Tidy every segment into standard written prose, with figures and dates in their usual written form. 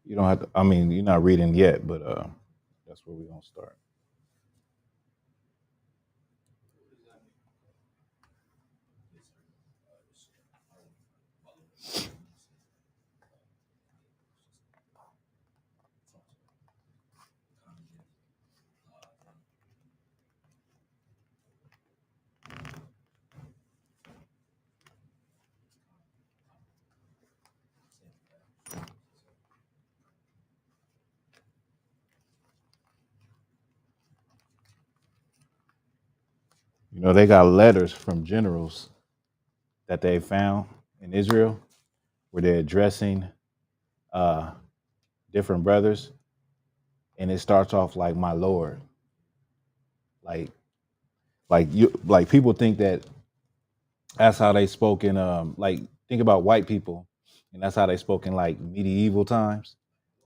You don't have to, I mean, you're not reading yet, but that's where we're gonna start. You know, they got letters from generals that they found in Israel where they're addressing uh different brothers, and it starts off like my lord. Like like people think that that's how they spoke in like think about white people, and that's how they spoke in like medieval times,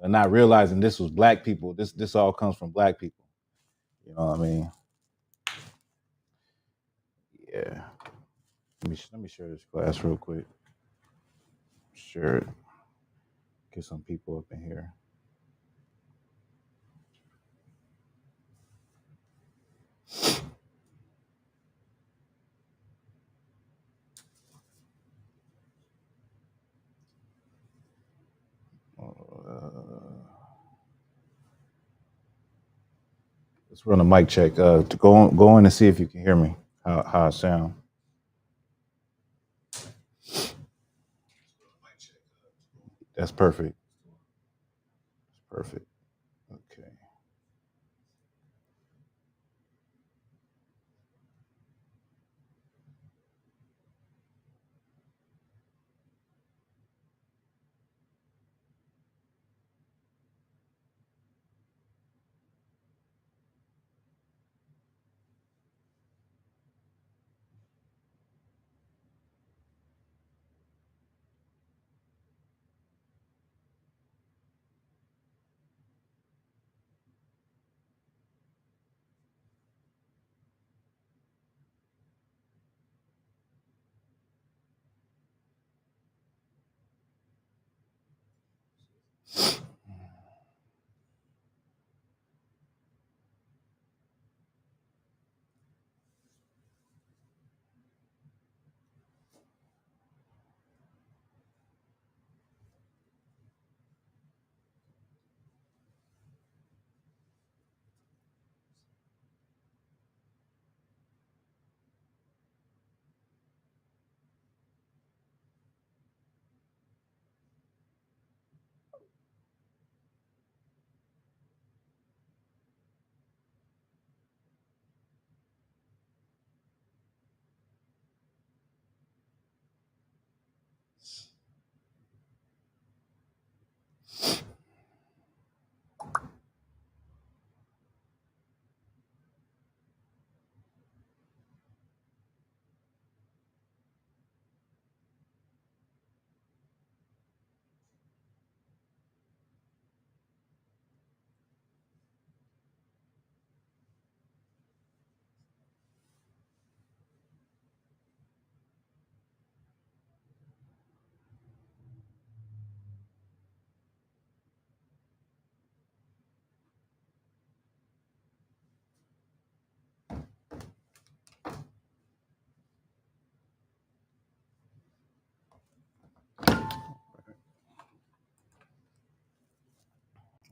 and not realizing this was black people. This all comes from black people. You know what I mean? Yeah. Let me share this class real quick. Share it. Get some people up in here. Let's run a mic check. To go in and see if you can hear me. How I sound. That's perfect. Perfect. Okay.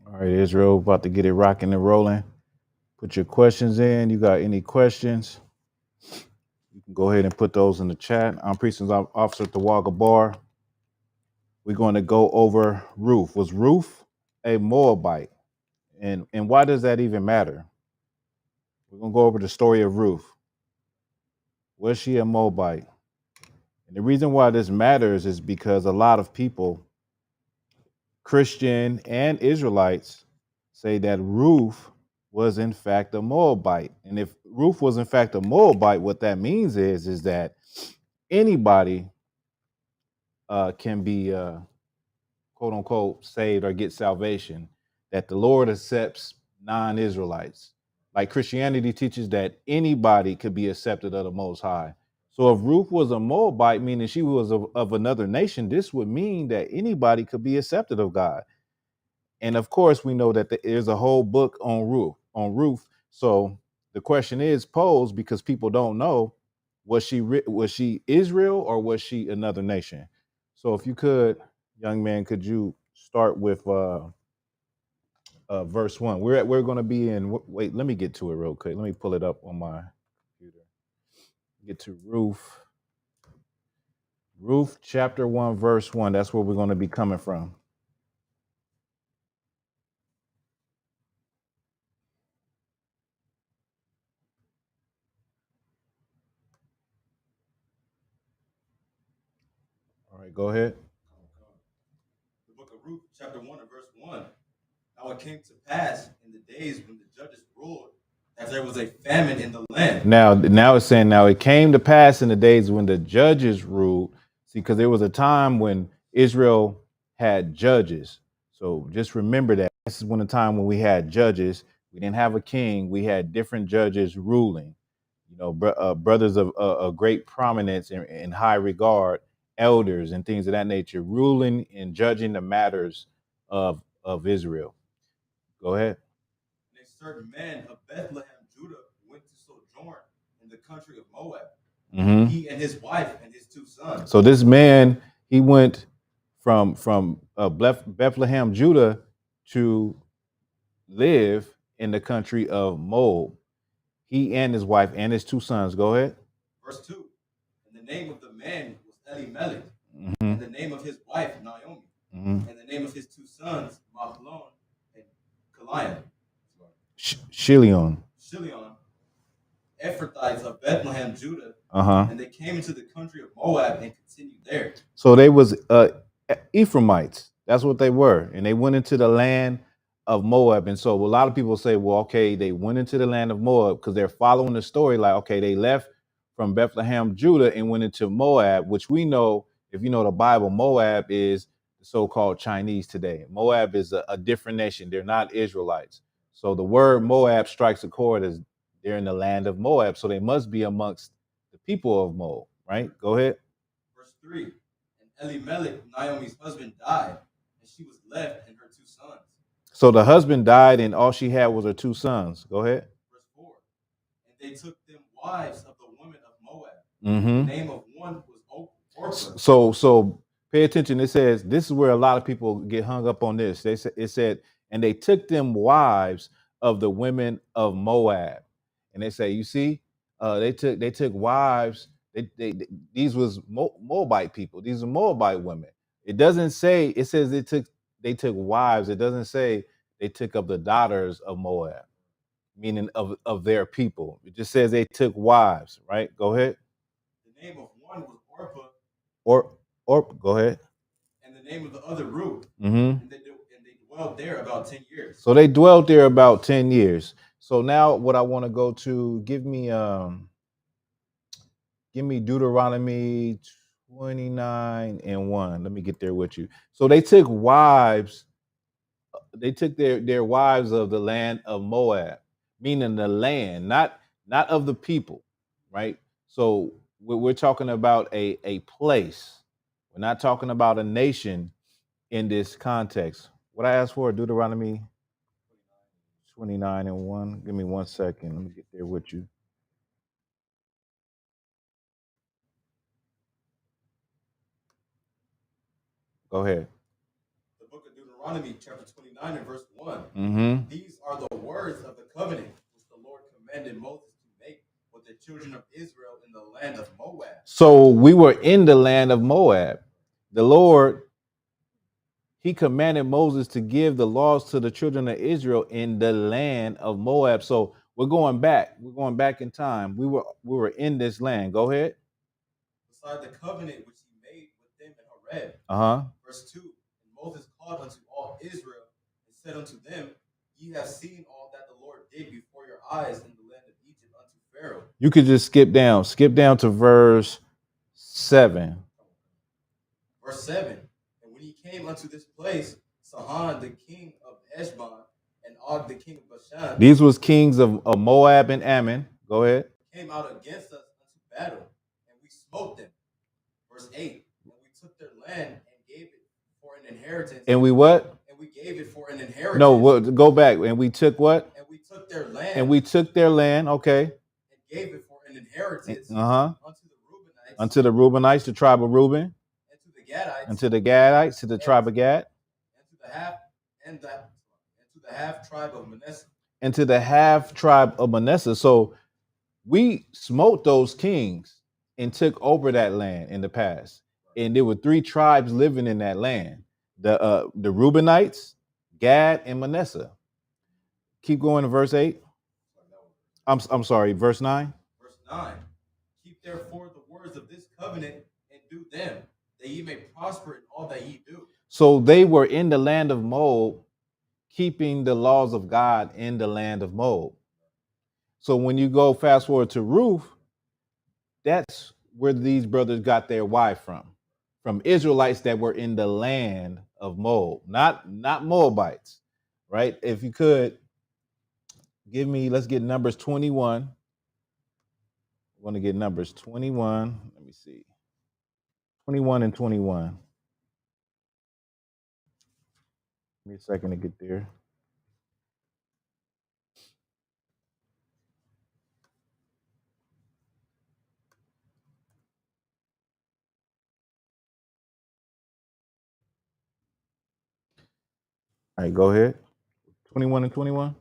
All right, Israel, about to get it rocking and rolling. Put your questions in. You got any questions? You can go ahead and put those in the chat. I'm Precinct Officer Tawaga Bar. We're going to go over Ruth. Was Ruth a Moabite? And why does that even matter? We're going to go over the story of Ruth. Was she a Moabite? And the reason why this matters is because a lot of people, Christian and Israelites, say that Ruth was in fact a Moabite. And if Ruth was in fact a Moabite, what that means is that anybody can be quote unquote saved or get salvation, that the Lord accepts non-Israelites. Like Christianity teaches that anybody could be accepted of the Most High. So if Ruth was a Moabite, meaning she was of another nation, this would mean that anybody could be accepted of God. And of course, we know that there's a whole book on Ruth. So the question is posed because people don't know, was she Israel or was she another nation? So if you could, young man, could you start with verse 1? We're going to be in. Wait, let me get to it real quick. Let me pull it up on my computer. Get to Ruth chapter 1 verse 1. That's where we're going to be coming from. All right, go ahead. The book of Ruth, chapter 1 and verse 1. Now it came to pass in the days when the judges ruled that there was a famine in the land. Now it's saying, now it came to pass in the days when the judges ruled. See, because there was a time when Israel had judges. So just remember that this is when the time when we had judges. We didn't have a king. We had different judges ruling. You know, brothers of great prominence and high regard, elders and things of that nature, ruling and judging the matters of Israel. Go ahead. And a certain man of Bethlehem, Judah, went to sojourn in the country of Moab. Mm-hmm. He and his wife and his 2 sons. So this man, he went from Bethlehem, Judah, to live in the country of Moab. He and his wife and his 2 sons. Go ahead. Verse 2. And the name of the man was Elimelech, Mm-hmm. and the name of his wife Naomi, Mm-hmm. and the name of his 2 sons Mahlon and Chilion. Chilion. Ephrathites of Bethlehem, Judah, Uh-huh. and they came into the country of Moab and continued there. So they was Ephraimites. That's what they were. And they went into the land of Moab. And so a lot of people say, well, okay, they went into the land of Moab because they're following the story like, okay, they left from Bethlehem, Judah, and went into Moab, which we know, if you know the Bible, Moab is the so-called Chinese today. Moab is a different nation. They're not Israelites. So the word Moab strikes a chord as they're in the land of Moab. So they must be amongst the people of Moab, right? Go ahead. Verse 3. And Elimelech, Naomi's husband, died, and she was left and her 2 sons. So the husband died, and all she had was her 2 sons. Go ahead. Verse 4. And they took them wives of the women of Moab. Mm-hmm. The name of one was Orpah. So pay attention. It says this is where a lot of people get hung up on this. It said, and they took them wives of the women of Moab, and they say, you see, they took wives. These was Moabite people. These are Moabite women. It doesn't say. It says they took wives. It doesn't say they took of the daughters of Moab, meaning of their people. It just says they took wives. Right? Go ahead. The name of one was Orpah. Or go ahead. And the name of the other Ruth. Mm-hmm. And they dwelled there about 10 years. So they dwelt there about 10 years. So now what I want to go to, give me Deuteronomy 29 and 1. Let me get there with you. So they took wives, they took their wives of the land of Moab, meaning the land, not of the people, right? So we're talking about a place. We're not talking about a nation in this context. What I asked for, Deuteronomy 29 and 1. Give me 1 second. Let me get there with you. Go ahead. The book of Deuteronomy, chapter 29 and verse 1. Mm-hmm. These are the words of the covenant which the Lord commanded Moses to make with the children of Israel in the land of Moab. So we were in the land of Moab. The Lord, he commanded Moses to give the laws to the children of Israel in the land of Moab. So we're going back. We're going back in time. We were in this land. Go ahead. Beside the covenant which he made with them in Horeb. Uh-huh. Verse 2. And Moses called unto all Israel and said unto them, Ye have seen all that the Lord did before your eyes in the land of Egypt unto Pharaoh. You could just skip down to verse 7. Verse 7. And when he came unto this place, Sihon the king of Heshbon and Og the king of Bashan. These was kings of Moab and Ammon. Go ahead. Came out against us unto battle, and we smote them. Verse 8. And we took their land and gave it for an inheritance. And we what? And we gave it for an inheritance. No, go back. And we took what? And we took their land. And we took their land. Okay. And gave it for an inheritance. Unto the Reubenites, the tribe of Reuben. And to the Gadites. Unto the Gadites, to the tribe of Gad. And to the half tribe of Manasseh. And to the half tribe of Manasseh. So we smote those kings and took over that land in the past. And there were 3 tribes living in that land. The Reubenites, Gad, and Manasseh. Keep going to verse 8. I'm sorry, verse 9. Verse 9. Keep therefore the words of this covenant and do them, that ye may prosper in all that ye do. So they were in the land of Moab, keeping the laws of God in the land of Moab. So when you go fast forward to Ruth, that's where these brothers got their wife from Israelites that were in the land of Moab, not Moabites, right? If you could let's get Numbers 21. I want to get Numbers 21. Let me see. 21 and 21. Give me a second to get there. All right, go ahead. 21 and 21.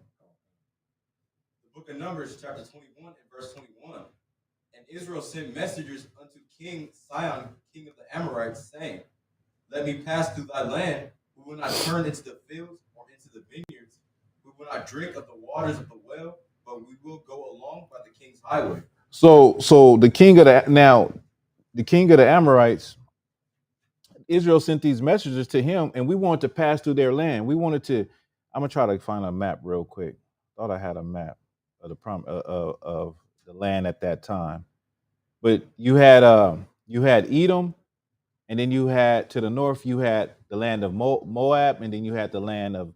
The book of Numbers, chapter 21 and verse 21. And Israel sent messengers unto King Sihon, king of the Amorites, saying, let me pass through thy land. We will not turn into the fields or into the vineyards. We will not drink of the waters of the well, but we will go along by the king's highway. So the king of the Amorites, Israel sent these messengers to him, and we wanted to pass through their land. We wanted to. I'm gonna try to find a map real quick. Thought I had a map of of the land at that time, but you had Edom, and then you had to the north you had the land of Moab, and then you had the land of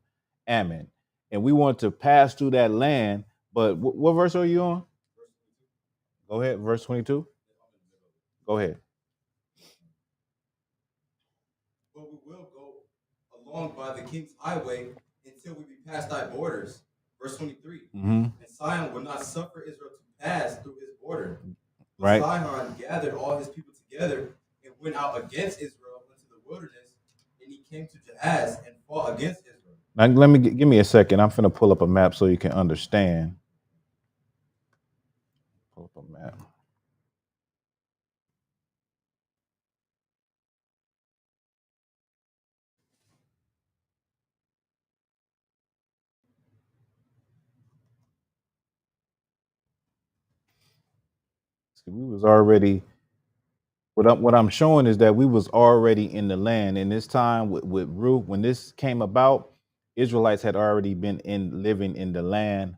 Ammon, and we wanted to pass through that land. But what verse are you on? Go ahead, verse 22. Go ahead. But we will go along by the king's highway until we be past thy borders. Verse 23. Mm-hmm. And Sihon would not suffer Israel to pass through his border. But right. Sihon gathered all his people together and went out against Israel into the wilderness, and he came to Jahaz and fought against Israel. Now, give me a second. I'm finna pull up a map so you can understand. Pull up a map. We was already what I'm showing is that we was already in the land. And this time with Ruth, when this came about, Israelites had already been living in the land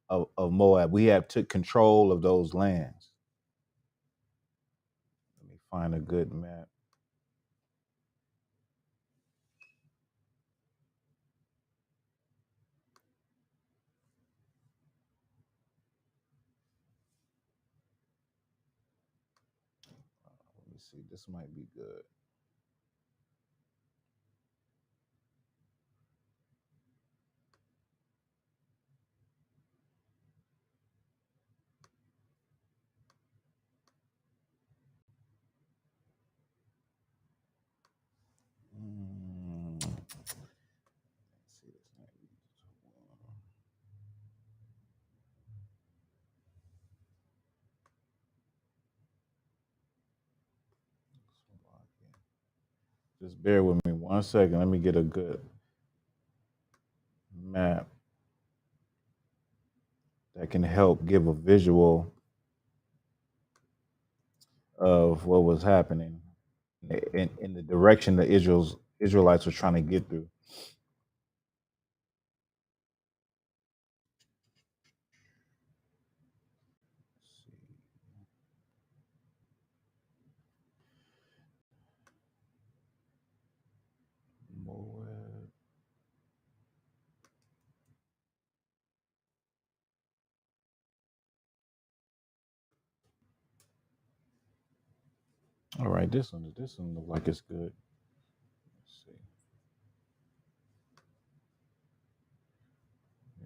of Moab. We have took control of those lands. Let me find a good map. Let me see. This might be good. Just bear with me 1 second. Let me get a good map that can help give a visual of what was happening in the direction the Israelites were trying to get through. Moab. All right, this one looks like it's good. Let's see.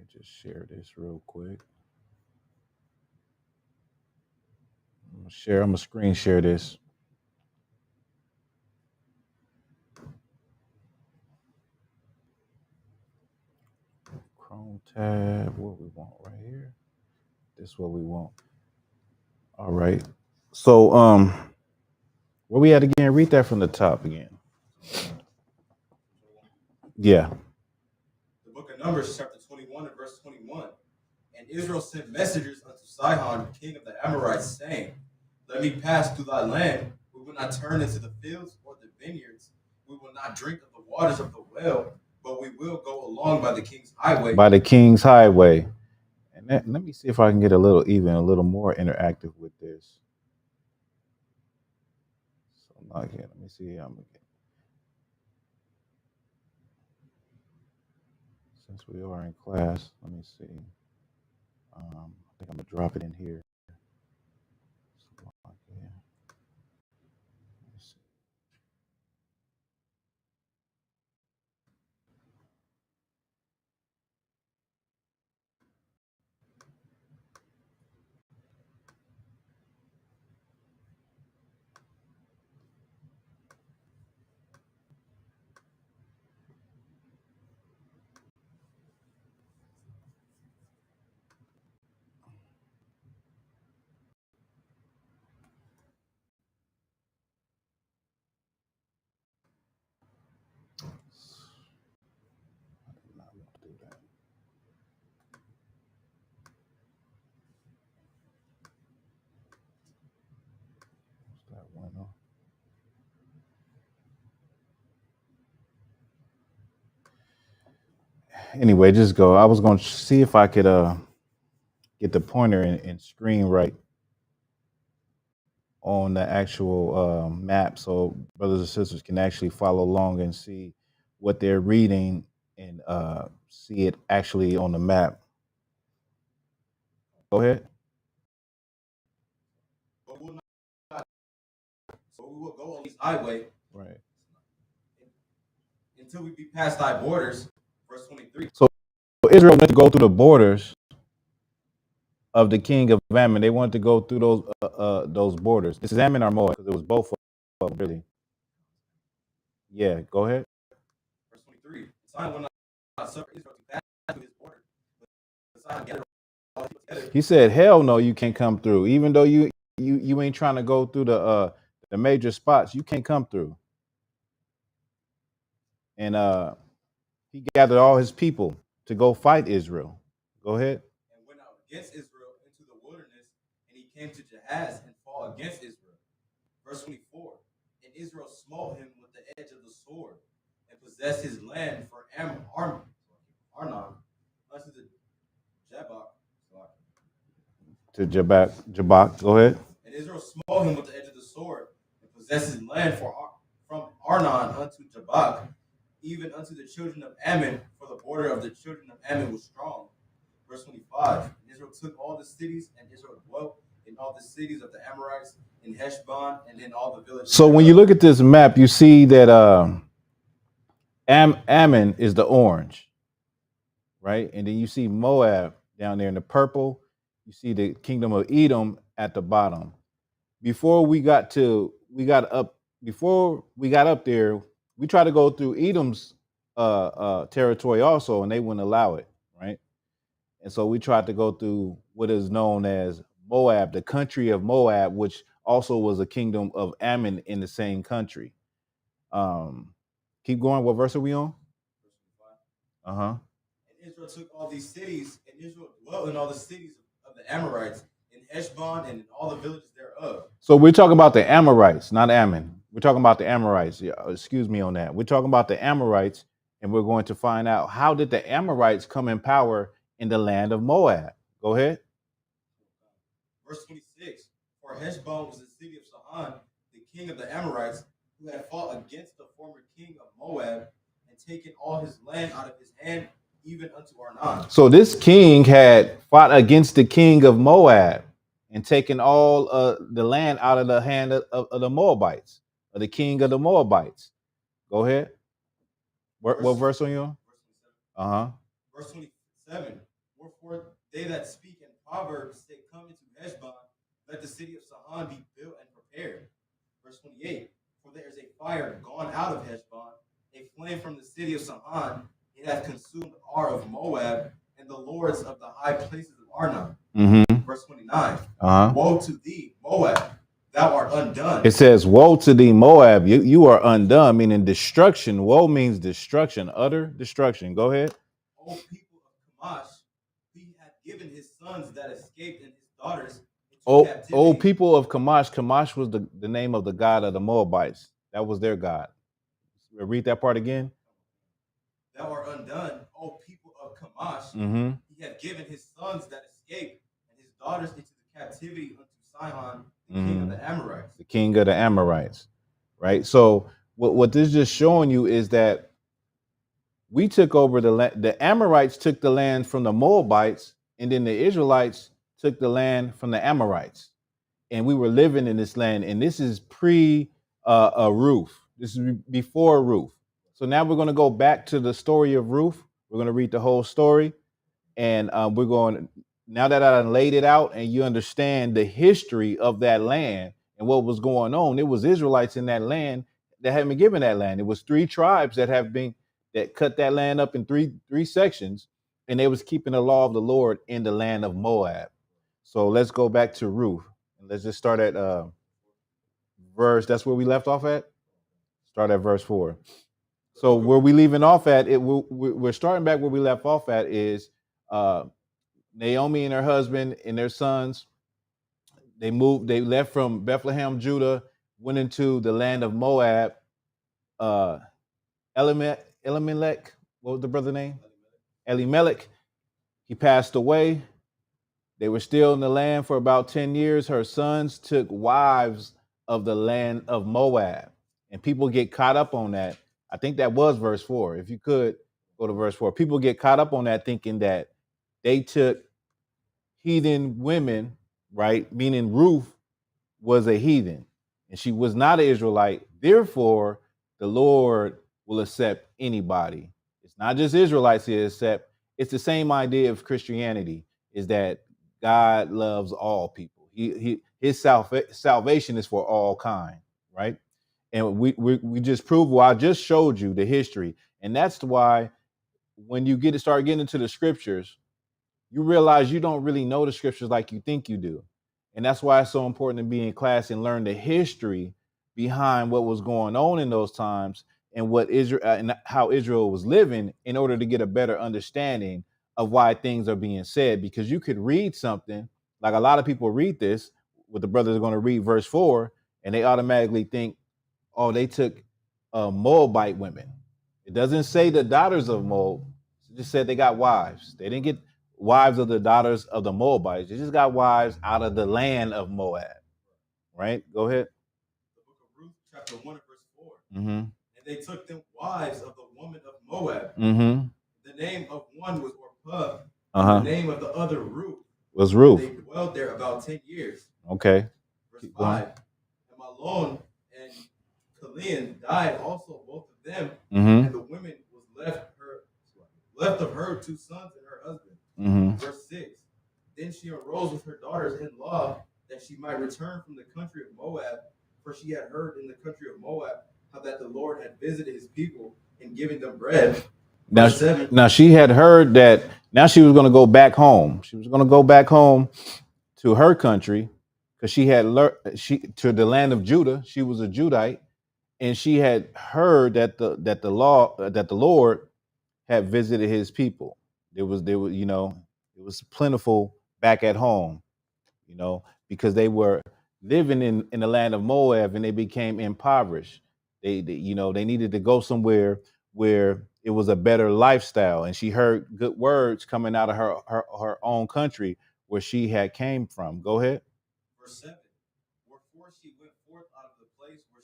me just share this real quick. I'm gonna screen share this. Chrome tab, what we want right here. This is what we want. All right. So where we at again? Read that from the top again. Yeah. The book of Numbers, chapter 21 and verse 21. And Israel sent messengers unto Sihon, king of the Amorites, saying, let me pass through thy land. We will not turn into the fields or the vineyards. We will not drink of the waters of the well, but we will go along by the king's highway. By the king's highway. And let me see if I can get a little more interactive with this. So not here. Let me see how I'm gonna get. Since we are in class, let me see. I think I'm gonna drop it in here. So, yeah. Let's see. I did not want to do that. What's that window? Anyway, just go. I was going to see if I could get the pointer and screen right on the actual map, so brothers and sisters can actually follow along and see what they're reading and see it actually on the map. Go ahead. But we will not, so we will go on this highway Right. until we be past thy borders. Verse 23. So Israel went to go through the borders of the king of Ammon. They wanted to go through those borders. This is Ammon or Moab because it was both of them, really. Yeah. Go ahead. Verse 23. Sihon will not suffer Israel to pass through his border. But Sihon gathered all the people together. He said, "Hell no, you can't come through. Even though you ain't trying to go through the major spots, you can't come through." And he gathered all his people to go fight Israel. Go ahead. And went out against Israel into the wilderness, and he came to Jahaz and fought against Israel. Verse 24. And Israel smote him with the edge of the sword, and possessed his land for Arnon unto the Jabbok. To Jabbok. Go ahead. And Israel smote him with the edge of the sword, and possessed his land from Arnon unto Jabbok, even unto the children of Ammon, for the border of the children of Ammon was strong. Verse 25. And Israel took all the cities, and Israel dwelt in all the cities of the Amorites, in Heshbon, and in all the villages. So when you look at this map, you see that Ammon is the orange, right? And then you see Moab down there in the purple. You see the kingdom of Edom at the bottom. Before we got up there, we tried to go through Edom's territory also, and they wouldn't allow it, right? And so we tried to go through what is known as Moab, the country of Moab, which also was a kingdom of Ammon in the same country. Keep going. What verse are we on? Uh-huh. And Israel took all these cities, and Israel dwelt in all the cities of the Amorites, in Heshbon, and in all the villages thereof. So we're talking about the Amorites, not Ammon. We're talking about the Amorites. Yeah, excuse me on that. We're talking about the Amorites, and we're going to find out how did the Amorites come in power in the land of Moab. Go ahead. Verse 26. For Heshbon was the city of Sihon, the king of the Amorites, who had fought against the former king of Moab, and taken all his land out of his hand, even unto Arnon. So this king had fought against the king of Moab and taken all the land out of the hand of the Moabites, of the king of the Moabites. Go ahead. What verse are you on? Verse 27. Uh-huh. Verse 27. They that speak in Proverbs say, come into Heshbon, let the city of Sihon be built and prepared. Verse 28, for there is a fire gone out of Heshbon, a flame from the city of Sihon. It hath consumed Ar of Moab, and the lords of the high places of Arnon. Verse 29, woe to thee, Moab, thou art undone. It says, woe to thee, Moab, you are undone, meaning destruction. Woe means destruction, utter destruction. Go ahead. O people of Chemosh, he hath given his sons that escaped and his daughters into captivity. Oh, people of Chemosh. Chemosh was the name of the god of the Moabites. That was their god. Read that part again. Thou art undone, O people of Chemosh. He hath given his sons that escaped and his daughters into the captivity unto Sihon, the king of the Amorites. The king of the Amorites, right? So what this is just showing you is that we took over the land. The Amorites took the land from the Moabites, and then the Israelites took the land from the Amorites. And we were living in this land, and this is pre Ruth. This is before Ruth. So now we're going to go back to the story of Ruth. We're going to read the whole story, and we're going. Now that I laid it out, and you understand the history of that land and what was going on, it was Israelites in that land that had been given that land. It was 3 tribes that cut that land up in three sections, and they was keeping the law of the Lord in the land of Moab. So let's go back to Ruth. Let's just start at verse. That's where we left off at. Start at verse 4. So where we leaving off at, we're starting back where we left off at is Naomi and her husband and their sons. They left from Bethlehem, Judah, went into the land of Moab. Elimelech, what was the brother name? Elimelech. He passed away. They were still in the land for about 10 years. Her sons took wives of the land of Moab. And people get caught up on that. I think that was verse 4. If you could go to verse 4. People get caught up on that thinking that they took heathen women, right? Meaning Ruth was a heathen and she was not an Israelite. Therefore, the Lord will accept anybody. It's not just Israelites he accept. It's the same idea of Christianity, is that God loves all people. His salvation is for all kind, right? And we just proved. Well, I just showed you the history, and that's why when you start getting into the scriptures, you realize you don't really know the scriptures like you think you do, and that's why it's so important to be in class and learn the history behind what was going on in those times and what Israel and how Israel was living, in order to get a better understanding of why things are being said. Because you could read something, like a lot of people read this, what the brothers are going to read verse 4, and they automatically think, oh, they took Moabite women. It doesn't say the daughters of Moab. It just said they got wives. They didn't get wives of the daughters of the Moabites. They just got wives out of the land of Moab. Right? Go ahead. The book of Ruth, chapter 1 and verse 4. And they took them wives of the woman of Moab. The name of one was Orpah. The name of the other Ruth. Was Ruth. They dwelled there about 10 years. Okay. Verse 5. And Malon and Kalian died also, both of them, and the woman was left of her 2 sons and her husband. Verse 6. Then she arose with her daughters-in-law, that she might return from the country of Moab, for she had heard in the country of Moab how that the Lord had visited his people in giving them bread. Now she had heard that. Now she was going to go back home. She was going to go back home to her country, because she had to the land of Judah. She was a Judite, and she had heard that the Lord had visited his people. It was it was plentiful back at home, because they were living in the land of Moab, and they became impoverished. They needed to go somewhere where it was a better lifestyle, and she heard good words coming out of her own country where she had came from. Go ahead. Verse 7. Wherefore she went forth out of the place where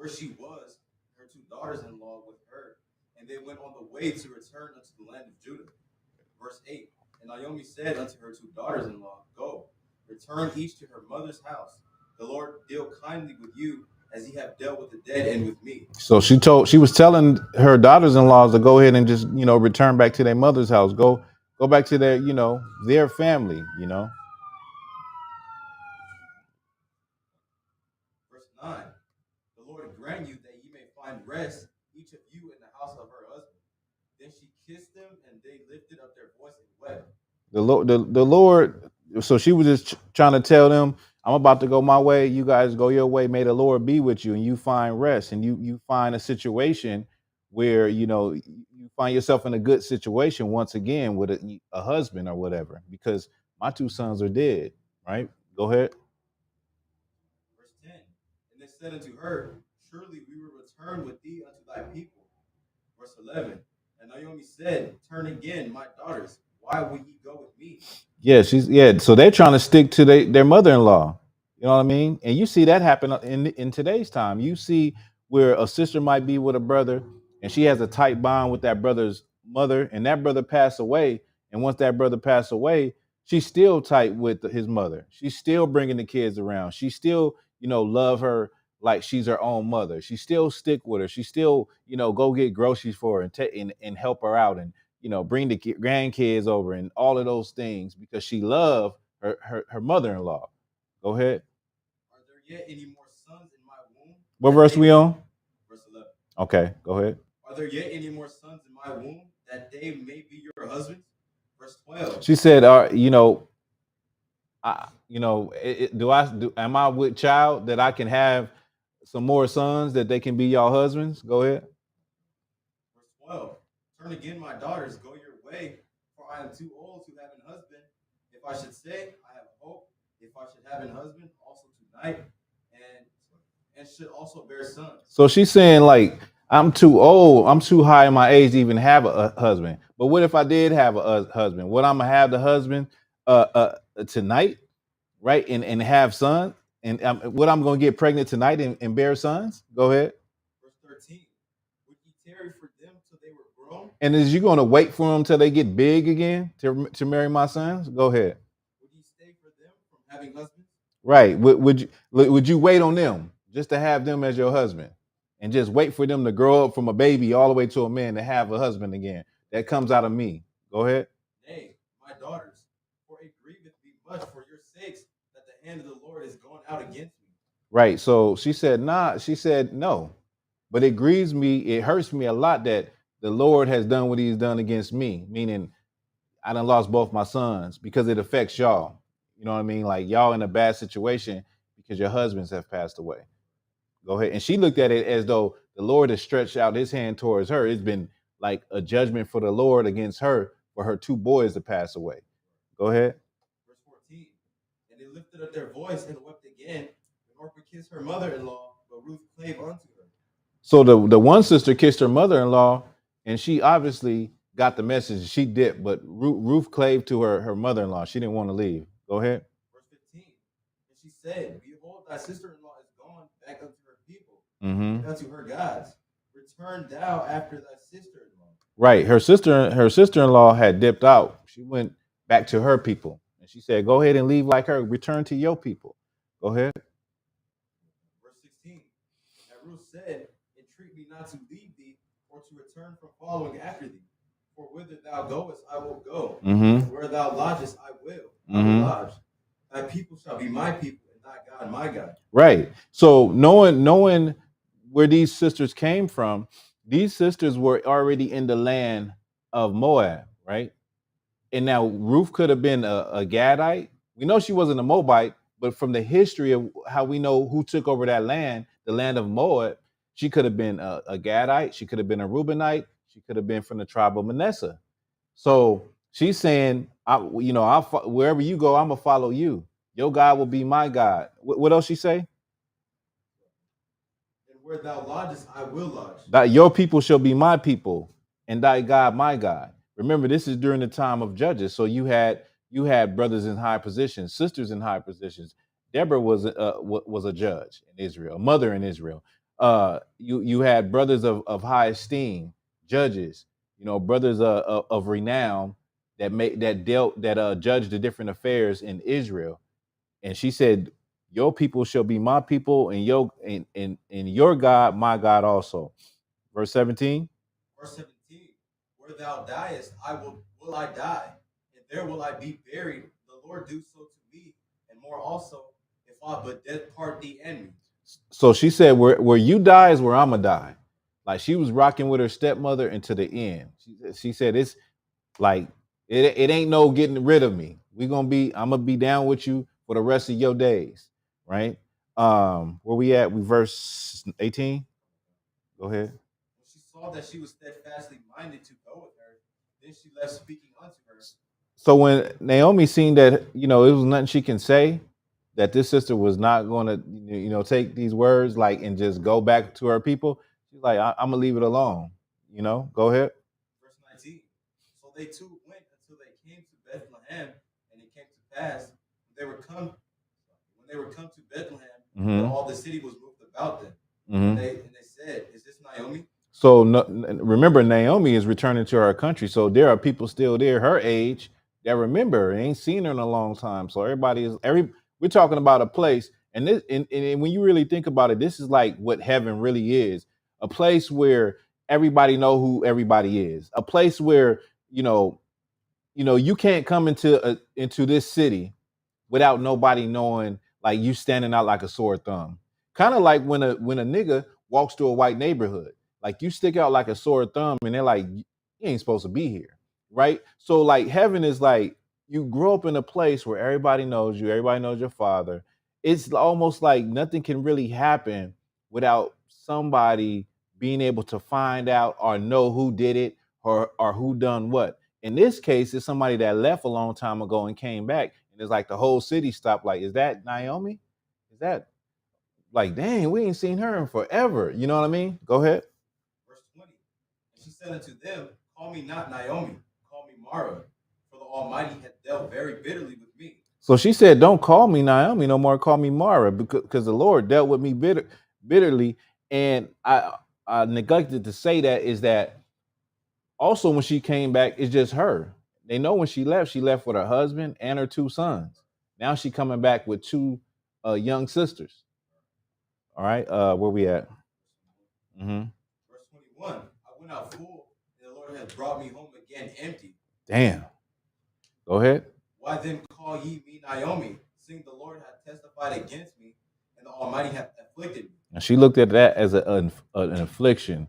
she was, her 2 daughters-in-law with her, and they went on the way to return unto the land of Judah. Verse 8. And Naomi said unto her 2 daughters-in-law, Go, return each to her mother's house. The Lord deal kindly with you, as he have dealt with the dead and with me. So she was telling her daughters-in-laws to go ahead and just return back to their mother's house. Go Go back to their, their family, Verse 9. The Lord grant you that ye may find rest, each of you in the house of her husband. Then she kissed them, and they lifted up their voice and wept. The Lord, so she was just trying to tell them, I'm about to go my way, you guys go your way. May the Lord be with you, and you find rest, and you find a situation where you find yourself in a good situation once again with a husband or whatever, because my two sons are dead. Right? Go ahead. Verse 10. And they said unto her, surely we will return with thee unto thy people. Verse 11. And Naomi said, turn again, my daughters. Why will ye go with me? Yeah. So they're trying to stick to their mother-in-law. You know what I mean? And you see that happen in today's time. You see where a sister might be with a brother, and she has a tight bond with that brother's mother, and that brother passed away. And once that brother passed away, she's still tight with his mother. She's still bringing the kids around. She still, love her like she's her own mother. She still stick with her. She still, go get groceries for her and help her out and bring the grandkids over and all of those things because she loved her mother-in-law. Go ahead. Are there yet any more sons in my womb? What verse we on? Verse 11. Okay, go ahead. Are there yet any more sons in my womb that they may be your husbands? Verse 12. She said, am I with child that I can have some more sons that they can be y'all husbands? Go ahead. Verse 12. Turn again, my daughters, go your way, for I am too old to have an husband. If I should say, I have hope, if I should have an husband also tonight, and should also bear sons. So she's saying, like, I'm too old, I'm too high in my age to even have a husband. But what if I did have a husband? Would I'm gonna have the husband tonight, right? And have sons? And what I'm gonna get pregnant tonight and bear sons? Go ahead. Verse 13. Would ye tarry for them till they were grown? And is you gonna wait for them till they get big again to marry my sons? Go ahead. Would ye stay for them from having husbands? Right. Would you wait on them just to have them as your husband? And just wait for them to grow up from a baby all the way to a man to have a husband again. That comes out of me. Go ahead. Nay, my daughters, for it grieveth me much for your sakes that the hand of the Lord is gone out against me. Right. So she said, nah, she said no. But it grieves me, it hurts me a lot that the Lord has done what he's done against me, meaning I done lost both my sons because it affects y'all. You know what I mean? Like y'all in a bad situation because your husbands have passed away. Go ahead. And she looked at it as though the Lord has stretched out his hand towards her. It's been like a judgment for the Lord against her for her two boys to pass away. Go ahead. Verse 14. And they lifted up their voice and wept again. And Orpah kissed her mother-in-law, but Ruth clave unto her. So the one sister kissed her mother-in-law, and she obviously got the message. She dipped, but Ruth clave to her mother-in-law. She didn't want to leave. Go ahead. Verse 15. And she said, behold, thy sister-in-law is gone back unto her people, Mm-hmm. and unto her gods. Return thou after thy sister-in-law. Right. Her sister-in-law had dipped out. She went back to her people. And she said, go ahead and leave like her. Return to your people. Go ahead. Verse 16. And Ruth said, entreat me not to leave thee, or to return from following after thee. For whither thou goest, I will go. Mm-hmm. Where thou lodgest, I will lodge. Thy people shall be my people, and thy God my God. Right. So knowing where these sisters came from, these sisters were already in the land of Moab, right? And now Ruth could have been a Gadite. We know she wasn't a Moabite, but from the history of how we know who took over that land, the land of Moab, she could have been a Gadite. She could have been a Reubenite. She could have been from the tribe of Manasseh. So she's saying, wherever you go, I'm gonna follow you. Your God will be my God. What else she say? And where thou lodgest, I will lodge. That your people shall be my people, and thy God my God. Remember, this is during the time of judges. So you had brothers in high positions, sisters in high positions. Deborah was a judge in Israel, a mother in Israel. You had brothers of high esteem, judges. Brothers of renown that judged the different affairs in Israel. And she said, your people shall be my people, and your God my God also. Verse 17. Verse 17. Where thou diest, will I die, there will I be buried. The Lord do so to me, and more also, if I but death part thee and me. So she said, where you die is where I'ma die. Like she was rocking with her stepmother into the end. She said it's like it ain't no getting rid of me. I'm gonna be down with you for the rest of your days, right? Where we at? We verse 18. Go ahead. When she saw that she was steadfastly minded to go with her, then she left speaking unto her. So when Naomi seen that, it was nothing she can say, that this sister was not going to, take these words like and just go back to her people, she's like, I'm gonna leave it alone. Go ahead. Verse 19. So they two went until they came to Bethlehem, and it came to pass when they were come to Bethlehem, that all the city was moved about them. And they said, "Is this Naomi?" So remember, Naomi is returning to her country. So there are people still there, her age, that remember her, ain't seen her in a long time. So we're talking about a place, and this, and when you really think about it, this is like what heaven really is: a place where everybody know who everybody is, a place where you can't come into this city without nobody knowing, like you standing out like a sore thumb. Kind of like when a nigga walks through a white neighborhood, like you stick out like a sore thumb, and they're like, you ain't supposed to be here, right? So like heaven is like you grow up in a place where everybody knows you, everybody knows your father. It's almost like nothing can really happen without somebody being able to find out or know who did it or who done what. In this case, it's somebody that left a long time ago and came back, and it's like the whole city stopped. Like, is that Naomi? Is that like, dang, we ain't seen her in forever? You know what I mean? Go ahead. Verse 20. And she said unto them, "Call me not Naomi, call me Mara, for the Almighty hath dealt very bitterly with me." So she said, "Don't call me Naomi no more. Call me Mara, because the Lord dealt with me bitterly." And I neglected to say that is that also when she came back, it's just her. They know when she left with her husband and her two sons. Now she coming back with two young sisters. All right, where we at? Mm-hmm. Verse 21. I went out full, and the Lord hath brought me home again empty. Damn. Go ahead. Why then call ye me Naomi, seeing the Lord hath testified against me, and the Almighty hath afflicted me? And she looked at that as an affliction.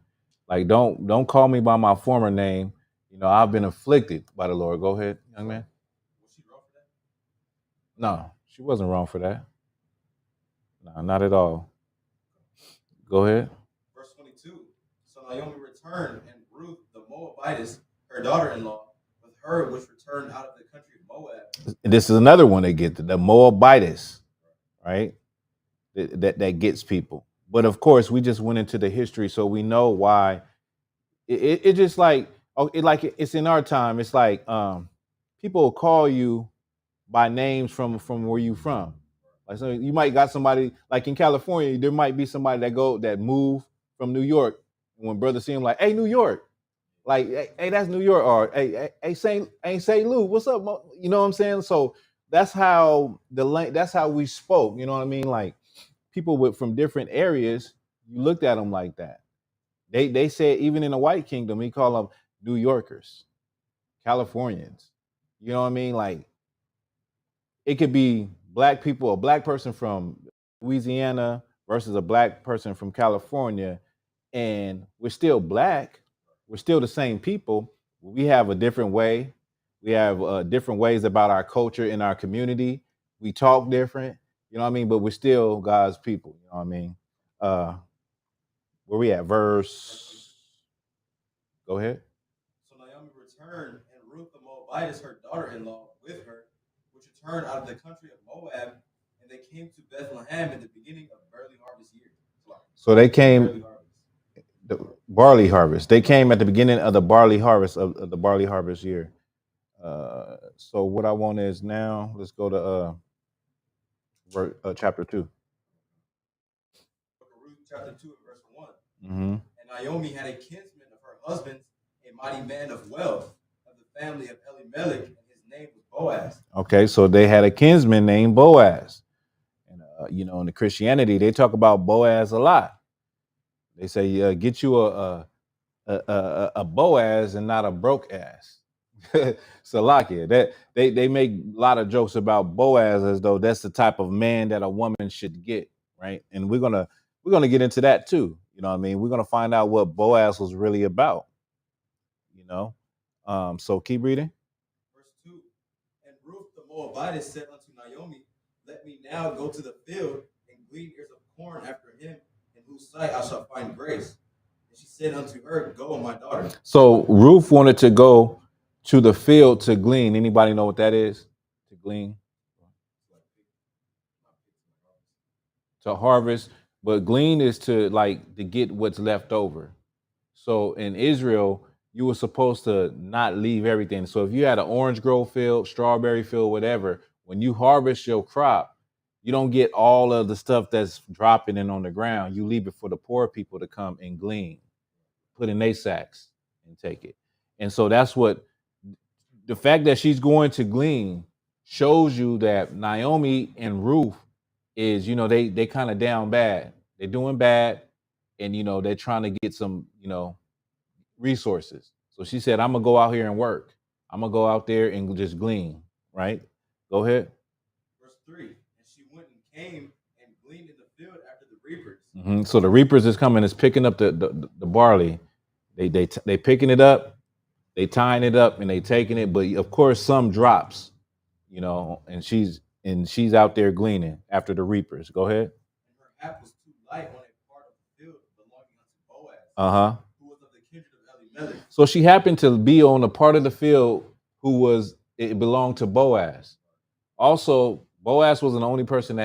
Like, don't call me by my former name. I've been afflicted by the Lord. Go ahead, young man. Was she wrong for that? No, she wasn't wrong for that. No, not at all. Go ahead. Verse 22. So Naomi returned, and Ruth the Moabitess, her daughter-in-law, with her which returned out of the country of Moab. And this is another one they get, the Moabitess, right? That gets people. But of course, we just went into the history, so we know why. It just like it's in our time. It's like people will call you by names from where you from. Like, so you might got somebody like in California. There might be somebody that moved from New York. And when brothers see him, like, hey, New York, like, hey, that's New York, or hey, St. Louis, what's up? You know what I'm saying? So that's how that's how we spoke. You know what I mean? Like people from different areas, you looked at them like that. They said even in the white kingdom, he called them New Yorkers, Californians. You know what I mean? Like it could be black people, a black person from Louisiana versus a black person from California, and we're still black. We're still the same people. We have a different way. We have different ways about our culture in our community. We talk different, you know what I mean? But we're still God's people, you know what I mean? Where we at? Verse. Go ahead. So Naomi returned, and Ruth the Moabitess, her daughter-in-law, with her, which returned out of the country of Moab, and they came to Bethlehem in the beginning of barley harvest year. So they came the barley harvest. They came at the beginning of the barley harvest of the barley harvest year. So what I want is now let's go to chapter 2. Book of Ruth, chapter 2, and verse 1. Mm-hmm. And Naomi had a kinsman of her husband's, a mighty man of wealth, of the family of Elimelech, and his name was Boaz. Okay, so they had a kinsman named Boaz. And in the Christianity, they talk about Boaz a lot. They say, get you a Boaz and not a broke ass. Salakia. That they make a lot of jokes about Boaz as though that's the type of man that a woman should get, right? And we're gonna get into that too. You know what I mean? We're gonna find out what Boaz was really about, you know. So keep reading. Verse 2. And Ruth the Moabitess said unto Naomi, let me now go to the field and glean ears of corn after him, in whose sight I shall find grace. And she said unto her, go, my daughter. So Ruth wanted to go to the field to glean. Anybody know what that is? To glean, to harvest, but glean is to like to get what's left over. So in Israel, you were supposed to not leave everything. So if you had an orange grove field, strawberry field, whatever, when you harvest your crop, you don't get all of the stuff that's dropping in on the ground. You leave it for the poor people to come and glean, put in their sacks and take it. And so that's what the fact that she's going to glean shows you that Naomi and Ruth is, they kind of down bad. They're doing bad, and they're trying to get some, resources. So she said, I'm gonna go out here and work. I'm gonna go out there and just glean, right? Go ahead. Verse 3. And she went and came and gleaned in the field after the reapers. So the reapers is coming, is picking up the barley. They picking it up, they tying it up, and they taking it. But of course, some drops, and she's out there gleaning after the reapers. Go ahead. And her hap was too light on a part of the field belonging unto Boaz, Uh-huh. who was of the kindred of Elimelech. So she happened to be on a part of the field it belonged to Boaz. Also, Boaz wasn't the only person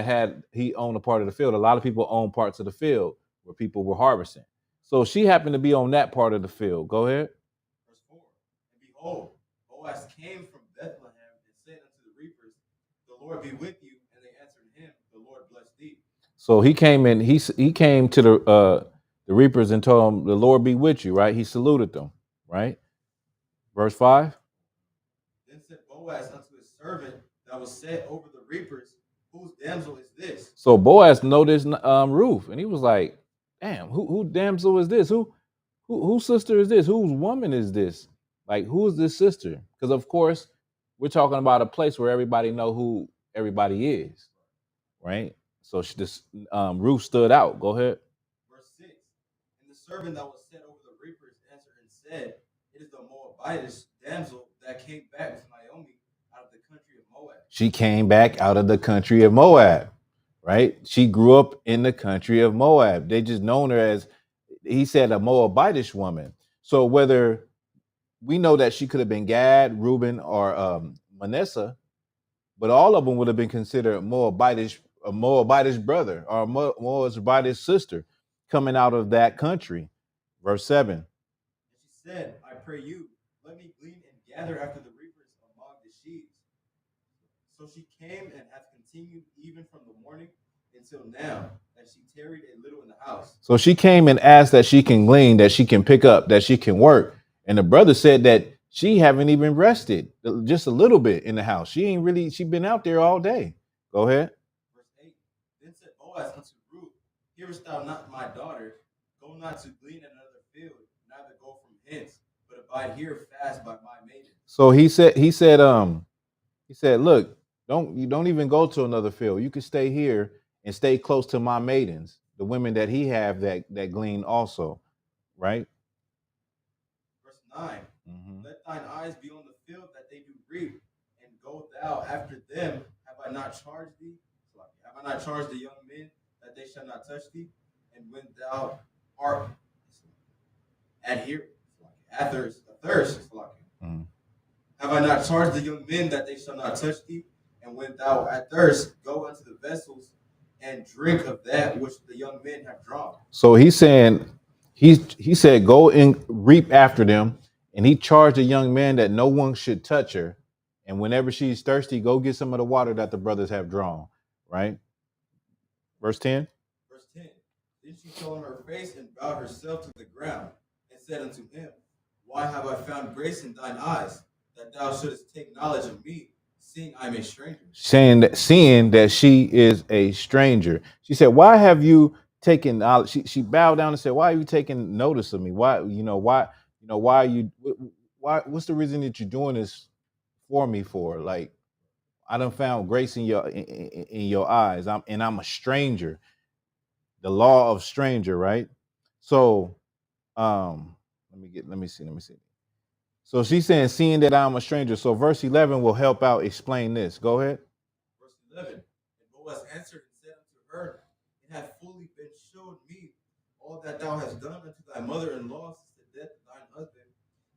he owned a part of the field. A lot of people own parts of the field where people were harvesting. So she happened to be on that part of the field. Go ahead. Verse 4. And behold, Boaz came from Bethlehem and said unto the reapers, the Lord be with you. And they answered him, the Lord bless thee. So he came in. He came to the reapers and told them, the Lord be with you. Right. He saluted them. Right. Verse 5. Then said Boaz unto his servant that was set over the reapers, whose damsel is this? So Boaz noticed Ruth, and he was like, "Damn, who damsel is this? Whose sister is this? Whose woman is this? Like, who is this sister?" Because of course, we're talking about a place where everybody know who everybody is, right? So Ruth stood out. Go ahead. Verse 6. And the servant that was set over the reapers answered and said, it is the Moabitess damsel that came back with Naomi out of the country of Moab. She came back out of the country of Moab, right? She grew up in the country of Moab. They just known her as, he said, a Moabitish woman. So whether we know that she could have been Gad, Reuben, or Manasseh, but all of them would have been considered a Moabitish brother or a Moabitish sister coming out of that country. Verse 7. And she said, I pray you, let me glean and gather after the reapers among the sheaves. So she came and hath continued even from the morning until now, that she tarried a little in the house. So she came and asked that she can glean, that she can pick up, that she can work. And the brother said that she haven't even rested just a little bit in the house. She been out there all day. Go ahead. Verse 8. Then said Boaz unto Ruth, hearest thou not, my daughter? Go not to glean in another field, neither go from hence, but abide here fast by my maiden. So he said, look, you don't even go to another field. You can stay here and stay close to my maidens, the women that he have that glean also, right? Verse 9. Let thine eyes be on the field that they do reap, and go thou after them. Have I not charged thee? Have I not charged the young men that they shall not touch thee? And when thou art athirst, have I not charged the young men that they shall not touch thee? And when thou art thirst, go unto the vessels and drink of that which the young men have drawn. So he's saying, he said, go and reap after them. And he charged a young man that no one should touch her. And whenever she's thirsty, go get some of the water that the brothers have drawn. Right? Verse 10. Verse 10. Then she fell on her face and bowed herself to the ground and said unto him, why have I found grace in thine eyes, that thou shouldest take knowledge of me, seeing I am a stranger? Seeing that she is a stranger. She said, why have you taken knowledge? She bowed down and said, why are you taking notice of me? Why are you, what's the reason that you're doing this for me for? Like, I done found grace in your eyes. I'm a stranger. The law of stranger, right? So let me see. So she's saying, seeing that I'm a stranger. So verse 11 will help out explain this. Go ahead. Verse 11. And Boaz answered and said unto her, it hath fully been showed me all that thou hast done unto thy mother-in-law since the death of thine husband,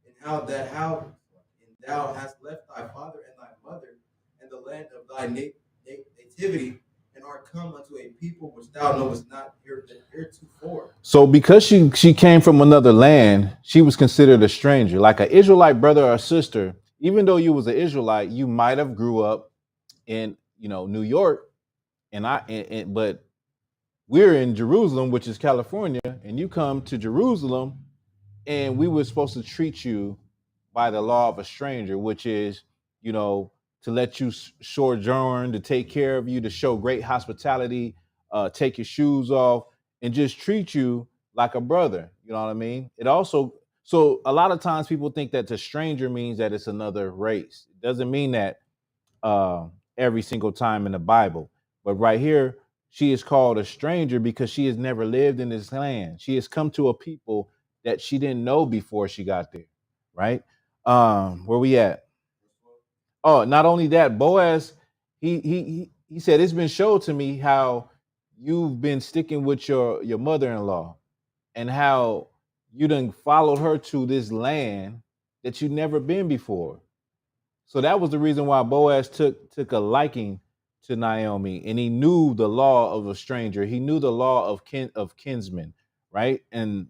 and how and thou hast left thy father and thy mother and the land of thy nativity, and art come unto a people which thou knowest not heretofore. So because she came from another land, she was considered a stranger, like an Israelite brother or sister. Even though you was an Israelite, you might have grew up in New York, but we're in Jerusalem, which is California, and you come to Jerusalem, and we were supposed to treat you by the law of a stranger, which is, to let you sojourn, to take care of you, to show great hospitality, take your shoes off, and just treat you like a brother. You know what I mean? It also, so a lot of times people think that the stranger means that it's another race. It doesn't mean that uh, every single time in the Bible. But right here, she is called a stranger because she has never lived in this land. She has come to a people that she didn't know before she got there, right? Where we at? Oh, not only that, Boaz, he said, it's been shown to me how you've been sticking with your mother-in-law and how you done followed her to this land that you never been before. So that was the reason why Boaz took a liking to Naomi, and he knew the law of a stranger. He knew the law of kinsmen, right? And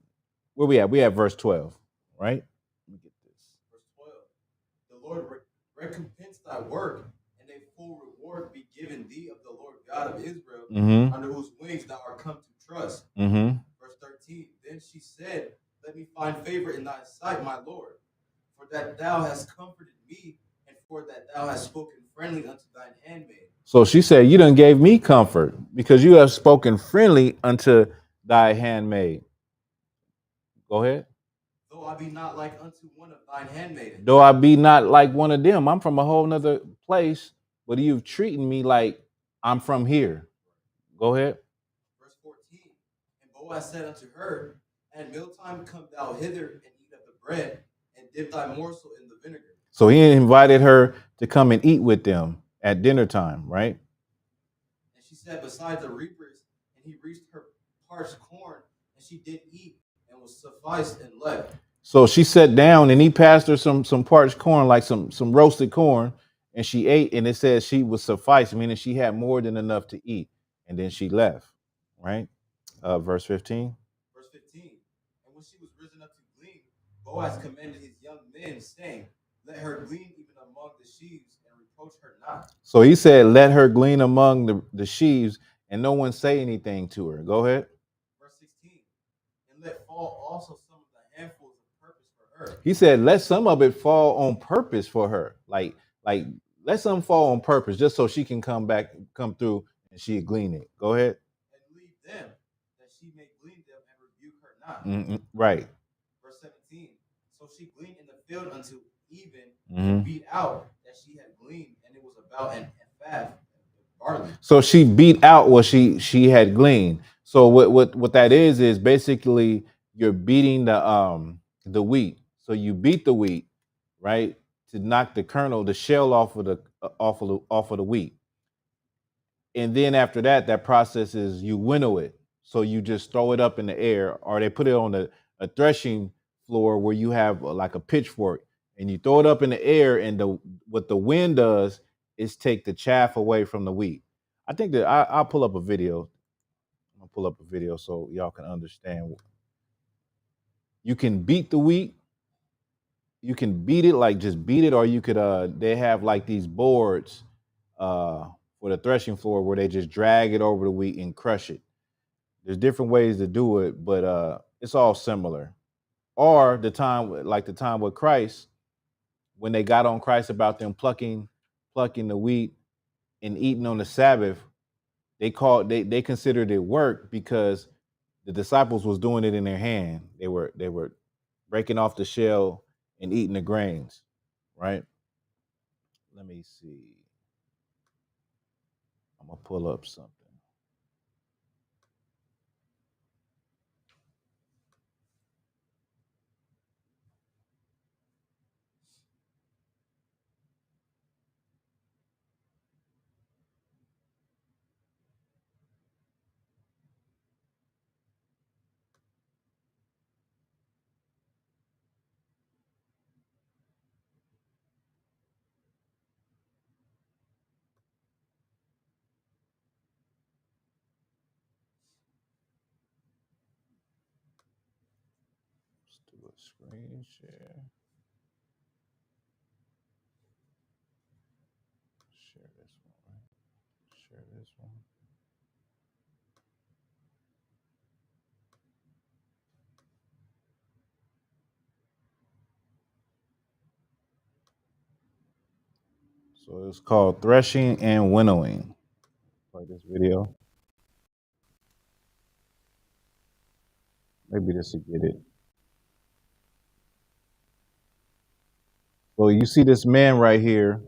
where we at? We at verse 12, right? Let me get this. Verse 12. The Lord recompense thy work, and a full reward be given thee of the Lord God of Israel, under whose wings thou art come to trust. Verse 13. Then she said, let me find favor in thy sight, my Lord, for that thou hast comforted me, and for that thou hast spoken friendly unto thine handmaid. So she said, you done gave me comfort because you have spoken friendly unto thy handmaid. Go ahead. Though I be not like unto one of thine handmaidens. Though I be not like one of them. I'm from a whole nother place, but you've treated me like I'm from here. Go ahead. Verse 14. And Boaz said unto her, at mealtime come thou hither and eat of the bread, and dip thy morsel in the vinegar. So he invited her to come and eat with them at dinner time, right? And she sat beside the reapers, and he reached her parched corn, and she did eat, and was sufficed and left. So she sat down, and he passed her some parched corn, like some roasted corn, and she ate, and it says she was sufficed, meaning she had more than enough to eat, and then she left, right? Verse 15. Verse 15. And when she was risen up to glean, Boaz commanded his young men, saying, let her glean even among the sheaves, and reproach her not. So he said, let her glean among the sheaves, and no one say anything to her. Go ahead. Verse 16. And let fall also some of the handfuls of purpose for her. He said, let some of it fall on purpose for her. Like let some fall on purpose just so she can come through and she glean it. Go ahead. And leave them, that she may glean them and rebuke her not. Right. Verse 17. So she gleaned in the field until even, and beat out that she had gleaned, and it was about an ephah barley. So she beat out what she had gleaned. So what that is basically you're beating the wheat. So you beat the wheat, right, to knock the kernel, the shell off of the wheat. And then after that process is you winnow it. So you just throw it up in the air, or they put it on a threshing floor where you have like a pitchfork, and you throw it up in the air, and what the wind does is take the chaff away from the wheat. I think that I'll pull up a video. I'll pull up a video so y'all can understand. You can beat the wheat. You can beat it, like just beat it, or you could they have like these boards for the threshing floor where they just drag it over the wheat and crush it. There's different ways to do it, but it's all similar. Or the time with Christ, when they got on Christ about them plucking the wheat and eating on the Sabbath, they considered it work because the disciples was doing it in their hand. They were breaking off the shell and eating the grains, right? Let me see. I'm gonna pull up something. Let's do a screen share. Share this one. Right? Share this one. So it's called threshing and winnowing. Play this video. Maybe this will get it. So you see this man right here.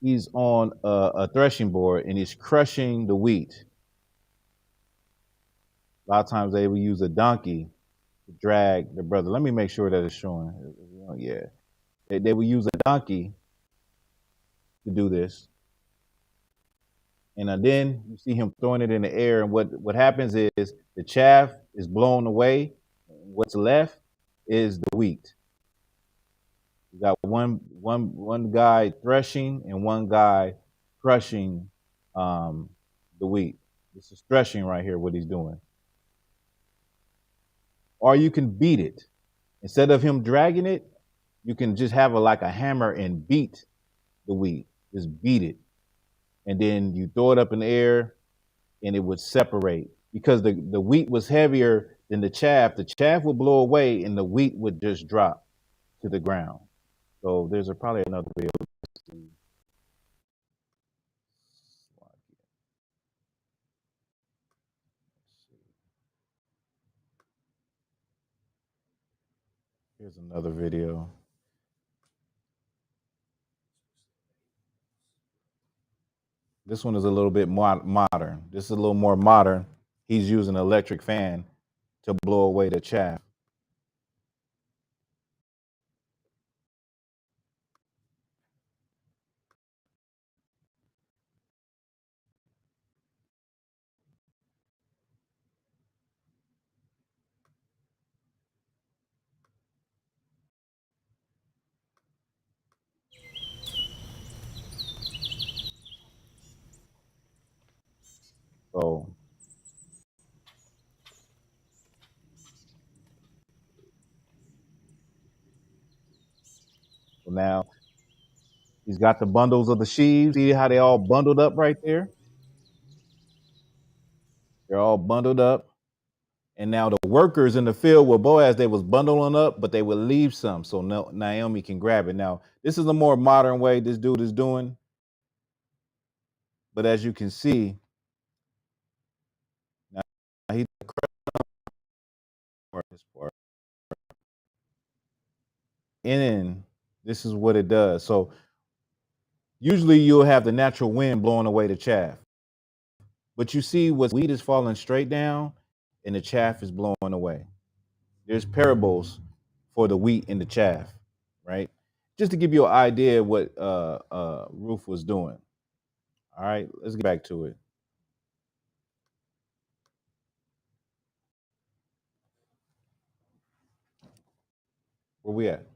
He's on a threshing board and he's crushing the wheat. A lot of times they will use a donkey to drag the brother. Let me make sure that it's showing. Yeah, they will use a donkey to do this, and then you see him throwing it in the air. And what happens is the chaff is blown away. And what's left is the wheat. You got one guy threshing and one guy crushing the wheat. This is threshing right here. What he's doing, or you can beat it. Instead of him dragging it, you can just have like a hammer and beat the wheat. Just beat it. And then you throw it up in the air and it would separate. Because the wheat was heavier than the chaff would blow away and the wheat would just drop to the ground. So there's probably another video. Here's another video. This one is a little bit modern. This is a little more modern. He's using an electric fan to blow away the chaff. So now he's got the bundles of the sheaves. See how they all bundled up right there? They're all bundled up. And now the workers in the field with Boaz, they was bundling up, but they would leave some so Naomi can grab it. Now, this is a more modern way this dude is doing. But as you can see, now he's this part. And then this is what it does. So usually you'll have the natural wind blowing away the chaff. But you see what wheat is falling straight down and the chaff is blowing away. There's parables for the wheat and the chaff, right? Just to give you an idea of what Ruth was doing. All right, let's get back to it. Where we at?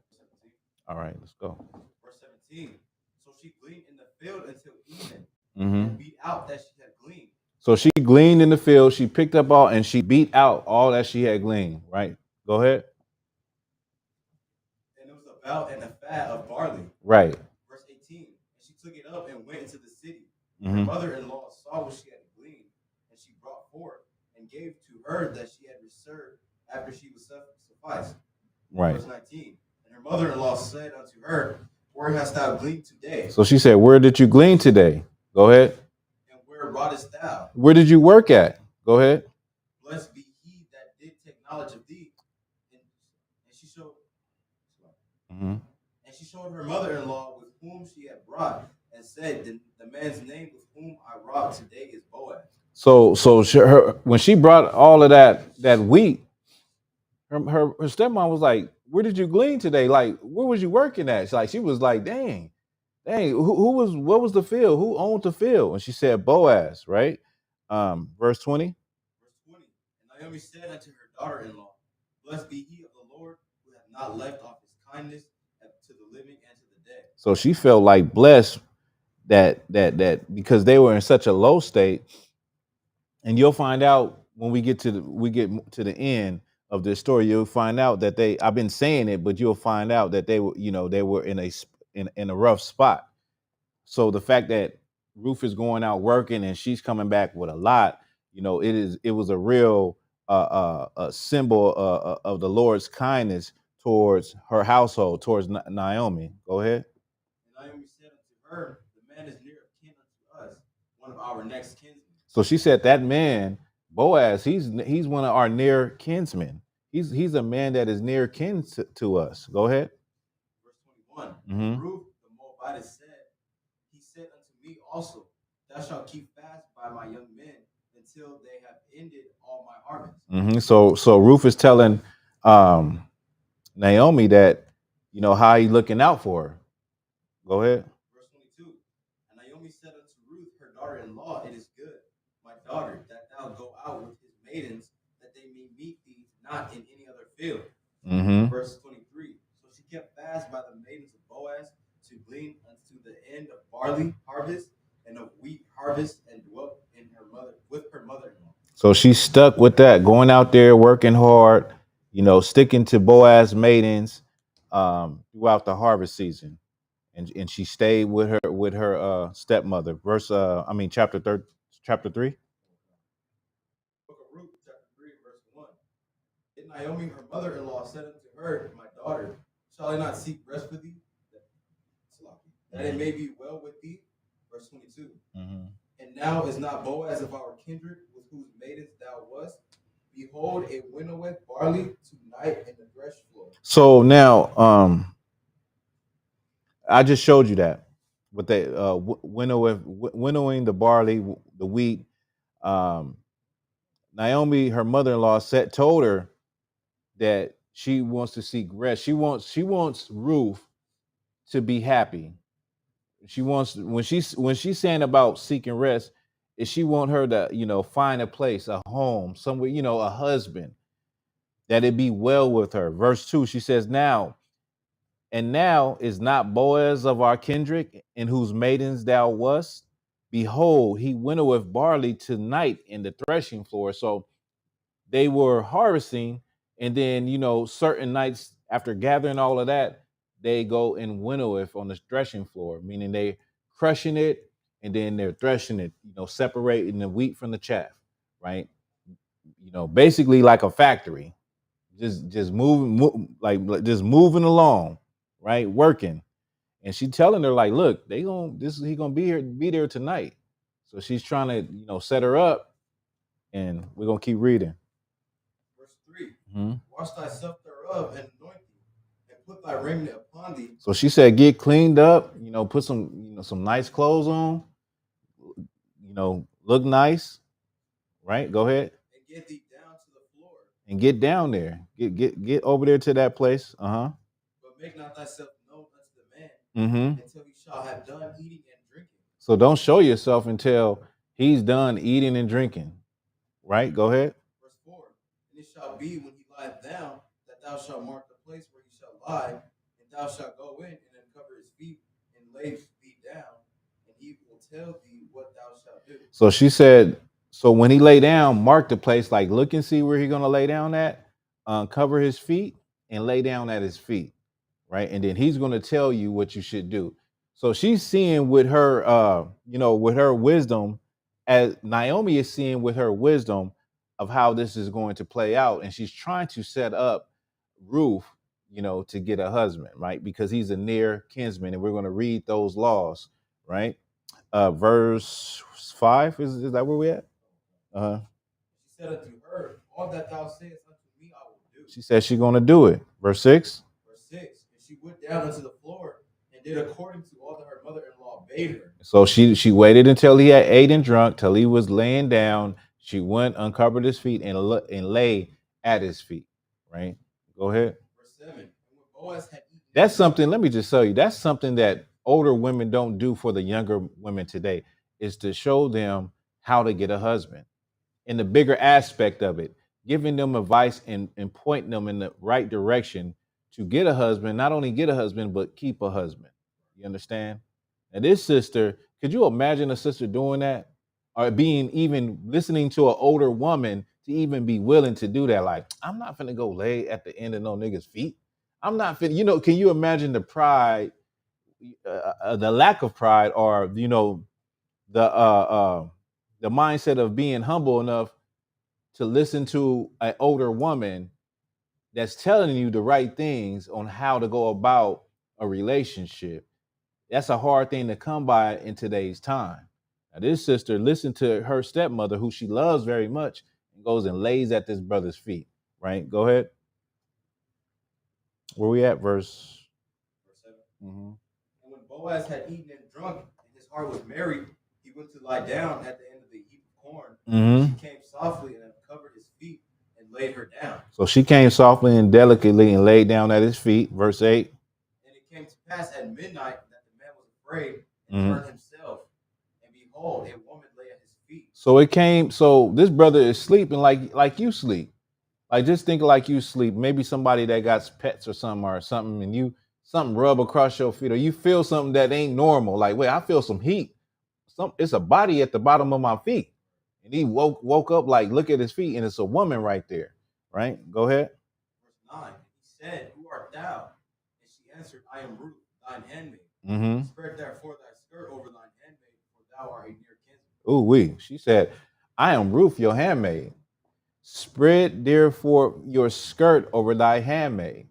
All right, let's go. Verse 17. So she gleaned in the field until evening, Mm-hmm. and beat out that she had gleaned. So she gleaned in the field. She picked up all, and she beat out all that she had gleaned. Right. Go ahead. And it was about and a fat of barley. Right. Verse 18. And she took it up and went into the city. Mm-hmm. Her mother-in-law saw what she had gleaned, and she brought forth and gave to her that she had reserved after she was sufficed. Right. Verse 19. And her mother-in-law said unto her, Where hast thou gleaned today? So she said, Where did you glean today? Go ahead. And where wroughtest thou? Where did you work at? Go ahead. Blessed be he that did take knowledge of thee. And she showed. Mm-hmm. And she showed her mother-in-law with whom she had brought, and said, the man's name with whom I robbed today is Boaz. So when she brought all of that wheat, her stepmom was like, "Where did you glean today? Like, where was you working at?" She was like, "Dang, what was the field? Who owned the field?" And she said, "Boaz." Right. Verse 20. Verse 20. And Naomi said unto her daughter-in-law, Blessed be he of the Lord, who hath not left off his kindness to the living and to the dead. So she felt like blessed that because they were in such a low state. And you'll find out when we get to the end of this story, you'll find out that I've been saying it, but you'll find out that they were in a rough spot. So the fact that Ruth is going out working and she's coming back with a lot, it was a real a symbol of the Lord's kindness towards her household, towards Naomi. Go ahead. And Naomi said unto her, The man is near of kin unto us, one of our next kinsmen. So she said that man, Boaz, he's one of our near kinsmen. He's a man that is near kin to us. Go ahead. Verse 21. Mm-hmm. Ruth the Moabite said, He said unto me also, Thou shalt keep fast by my young men until they have ended all my harvest. Mm-hmm. So Ruth is telling Naomi that how he looking out for her. Go ahead. Verse 22. And Naomi said unto Ruth, her daughter-in-law, It is good, my daughter, that thou go out with his maidens, that they may meet thee not in any other field. Mm-hmm. Verse 23. So she kept fast by the maidens of Boaz to glean unto the end of barley harvest and of wheat harvest, and dwelt in with her mother-in-law. So she stuck with that, going out there working hard, sticking to Boaz maidens throughout the harvest season. And she stayed with her stepmother. Chapter 3. Book of Ruth, chapter 3, verse 1. And Naomi, her mother-in-law, said unto her, My daughter, shall I not seek rest for thee, that it may be well with thee? Verse 22. Mm-hmm. And now is not Boaz of our kindred, with whose maidens thou wast? Behold, it winnoweth barley tonight in the thresh floor. So now, I just showed you that with the winnowing the barley, the wheat. Naomi, her mother-in-law, told her that she wants to seek rest. She wants Ruth to be happy. She wants when she's saying about seeking rest, is she want her to find a place, a home, somewhere, a husband, that it be well with her. Verse 2, she says, now is not Boaz of our kindred, in whose maidens thou wast? Behold, he winnoweth barley tonight in the threshing floor. So they were harvesting, and then certain nights after gathering all of that, they go and winnoweth on the threshing floor, meaning they crushing it and then they're threshing it, separating the wheat from the chaff, right? Basically like a factory, just like just moving along, right, working. And she telling her like, look, he gonna be there tonight. So she's trying to set her up, and we're gonna keep reading. Verse 3. Mm-hmm. Wash thyself thereof and anoint thee, and put thy raiment upon thee. So she said, get cleaned up, put some nice clothes on, look nice, right? Go ahead. And get thee down to the floor. And get down there. Get over there to that place. Uh-huh. But make not thyself known unto the man Mm-hmm. until he shall have done eating and drinking. So don't show yourself until he's done eating and drinking. Right? Go ahead. Verse 4. And it shall be when he lieth down, that thou shalt mark the place where he shall lie, and thou shalt go in and uncover his feet and lay thee down, and he will tell thee what thou shalt do. So she said, so when he lay down, mark the place, like look and see where he's gonna lay down at, cover his feet and lay down at his feet, right? And then he's gonna tell you what you should do. So she's seeing with her, with her wisdom, as Naomi is seeing with her wisdom of how this is going to play out, and she's trying to set up Ruth, to get a husband, right? Because he's a near kinsman, and we're going to read those laws, right? Verse 5 is that where we at? Uh-huh. She said unto her, All that thou sayest unto me I will do. She said she's going to do it. Verse 6. Verse 6. And she she went down onto the floor and did according to all that her mother-in-law bade her. So she waited until he had ate and drunk, till he was laying down. She went, uncovered his feet, and lay at his feet. Right? Go ahead. Verse 7. And when Boaz had eaten That's something. Let me just tell you, that's something that older women don't do for the younger women today. Is to show them how to get a husband, in the bigger aspect of it, giving them advice and pointing them in the right direction to get a husband, not only get a husband, but keep a husband. You understand? And this sister, could you imagine a sister doing that? Or being even listening to an older woman to even be willing to do that? Like, I'm not finna go lay at the end of no nigga's feet. I'm not finna, can you imagine the pride, the lack of pride, or, the mindset of being humble enough to listen to an older woman that's telling you the right things on how to go about a relationship? That's a hard thing to come by in today's time. Now, this sister listened to her stepmother, who she loves very much, and goes and lays at this brother's feet. Right? Go ahead. Where we at? Verse 7. Mhm. And when Boaz had eaten and drunk, and his heart was merry, he went to lie down at the end of the heap of corn. Mhm. She came softly and uncovered his feet and laid her down. So she came softly and delicately and laid down at his feet. Verse 8. And it came to pass at midnight that the man was afraid and Mhm. turned himself, and behold, a woman lay at his feet. So this brother is sleeping like you sleep. Like, just think like you sleep. Maybe somebody that got pets or something, and something rub across your feet, or you feel something that ain't normal. Like, wait, I feel some heat. It's a body at the bottom of my feet. And he woke up, like, look at his feet, and it's a woman right there. Right? Go ahead. Verse 9. He said, Who art thou? And she answered, I am Ruth, thine handmaid. Mm-hmm. Spread therefore thy skirt over thine handmaid, for thou art a near kinsman. Ooh, she said, I am Ruth, your handmaid. Spread therefore your skirt over thy handmaid.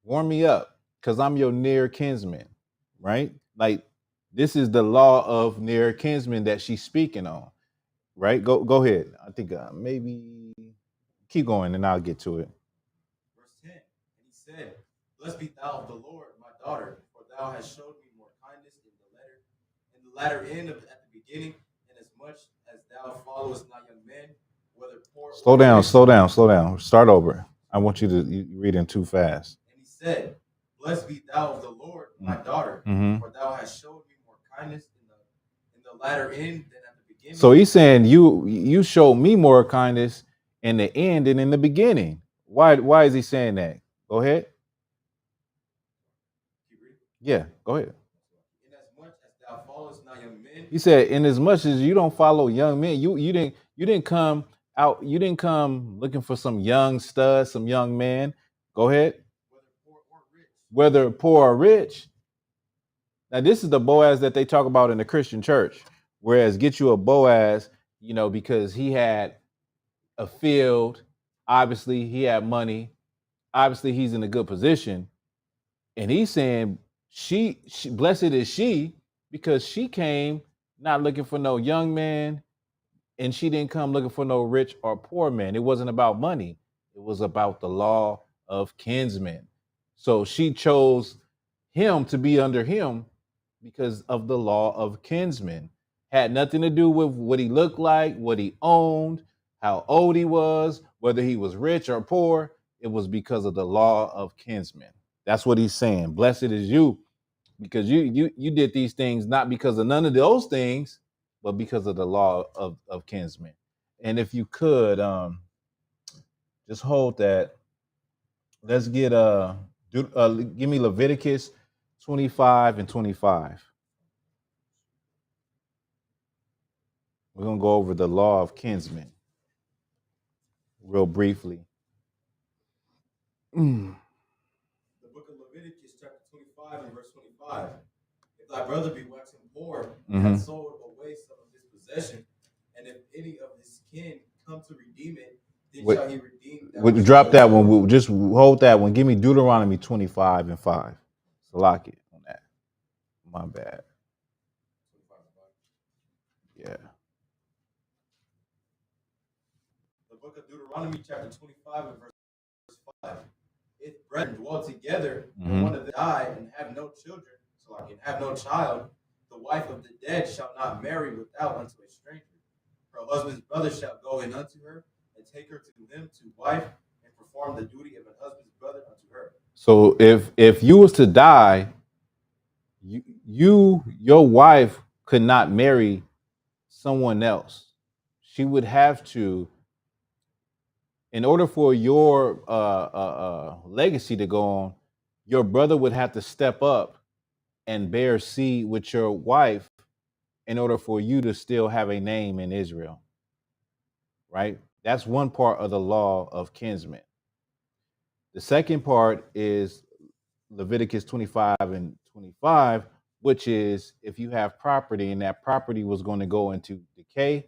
Warm me up, because I'm your near kinsman. Right? Like, this is the law of near kinsman that she's speaking on. Right? Go ahead. I think maybe keep going and I'll get to it. Verse 10. And he said, Blessed be thou of the Lord, my daughter, for thou hast showed me more kindness in the latter end of at the beginning, inasmuch as thou followest not young men, whether poor Slow or down, rich. slow down. Start over. I want you to you reading too fast. And he said, Blessed be thou of the Lord, my daughter, Mm-hmm. for thou hast showed me more kindness in the latter end than at the beginning. So he's saying you showed me more kindness in the end than in the beginning. Why is he saying that? Go ahead. Yeah, go ahead. Inasmuch as thou followest not young men. He said, in as much as you don't follow young men, you didn't come out, you didn't come looking for some young stud, some young man. Go ahead. Whether poor or rich. Whether poor or rich. Now, this is the Boaz that they talk about in the Christian church. Whereas get you a Boaz, because he had a field, obviously he had money, obviously he's in a good position. And he's saying she blessed is she, because she came not looking for no young man, and she didn't come looking for no rich or poor man. It wasn't about money. It was about the law of kinsmen. So she chose him to be under him because of the law of kinsmen. Had nothing to do with what he looked like, what he owned, how old he was, whether he was rich or poor. It was because of the law of kinsmen. That's what he's saying. Blessed is you, because you did these things not because of none of those things, but because of the law of kinsmen. And if you could just hold that, let's get give me Leviticus 25 and 25. We're gonna go over the law of kinsmen real briefly. Mm. The book of Leviticus, chapter 25 and verse 25. If thy brother be waxing poor, and hath sold away some of his possession, and if any of his kin come to redeem it, then shall he redeem that. Would you drop that one? We'll just hold that one. Give me Deuteronomy 25 and 5. So lock it on that. My bad. Yeah. The book of Deuteronomy, chapter 25 and verse 5. if brethren dwell together, and one of them die and have no children, so I can have no child, the wife of the dead shall not marry without unto a stranger. Her husband's brother shall go in unto her and take her to him to wife and perform the duty of an husband's brother unto her. So if you was to die, your wife could not marry someone else. She would have to, in order for your legacy to go on, your brother would have to step up and bear seed with your wife in order for you to still have a name in Israel, right? That's one part of the law of kinsmen. The second part is Leviticus 25 and 25, which is if you have property and that property was going to go into decay,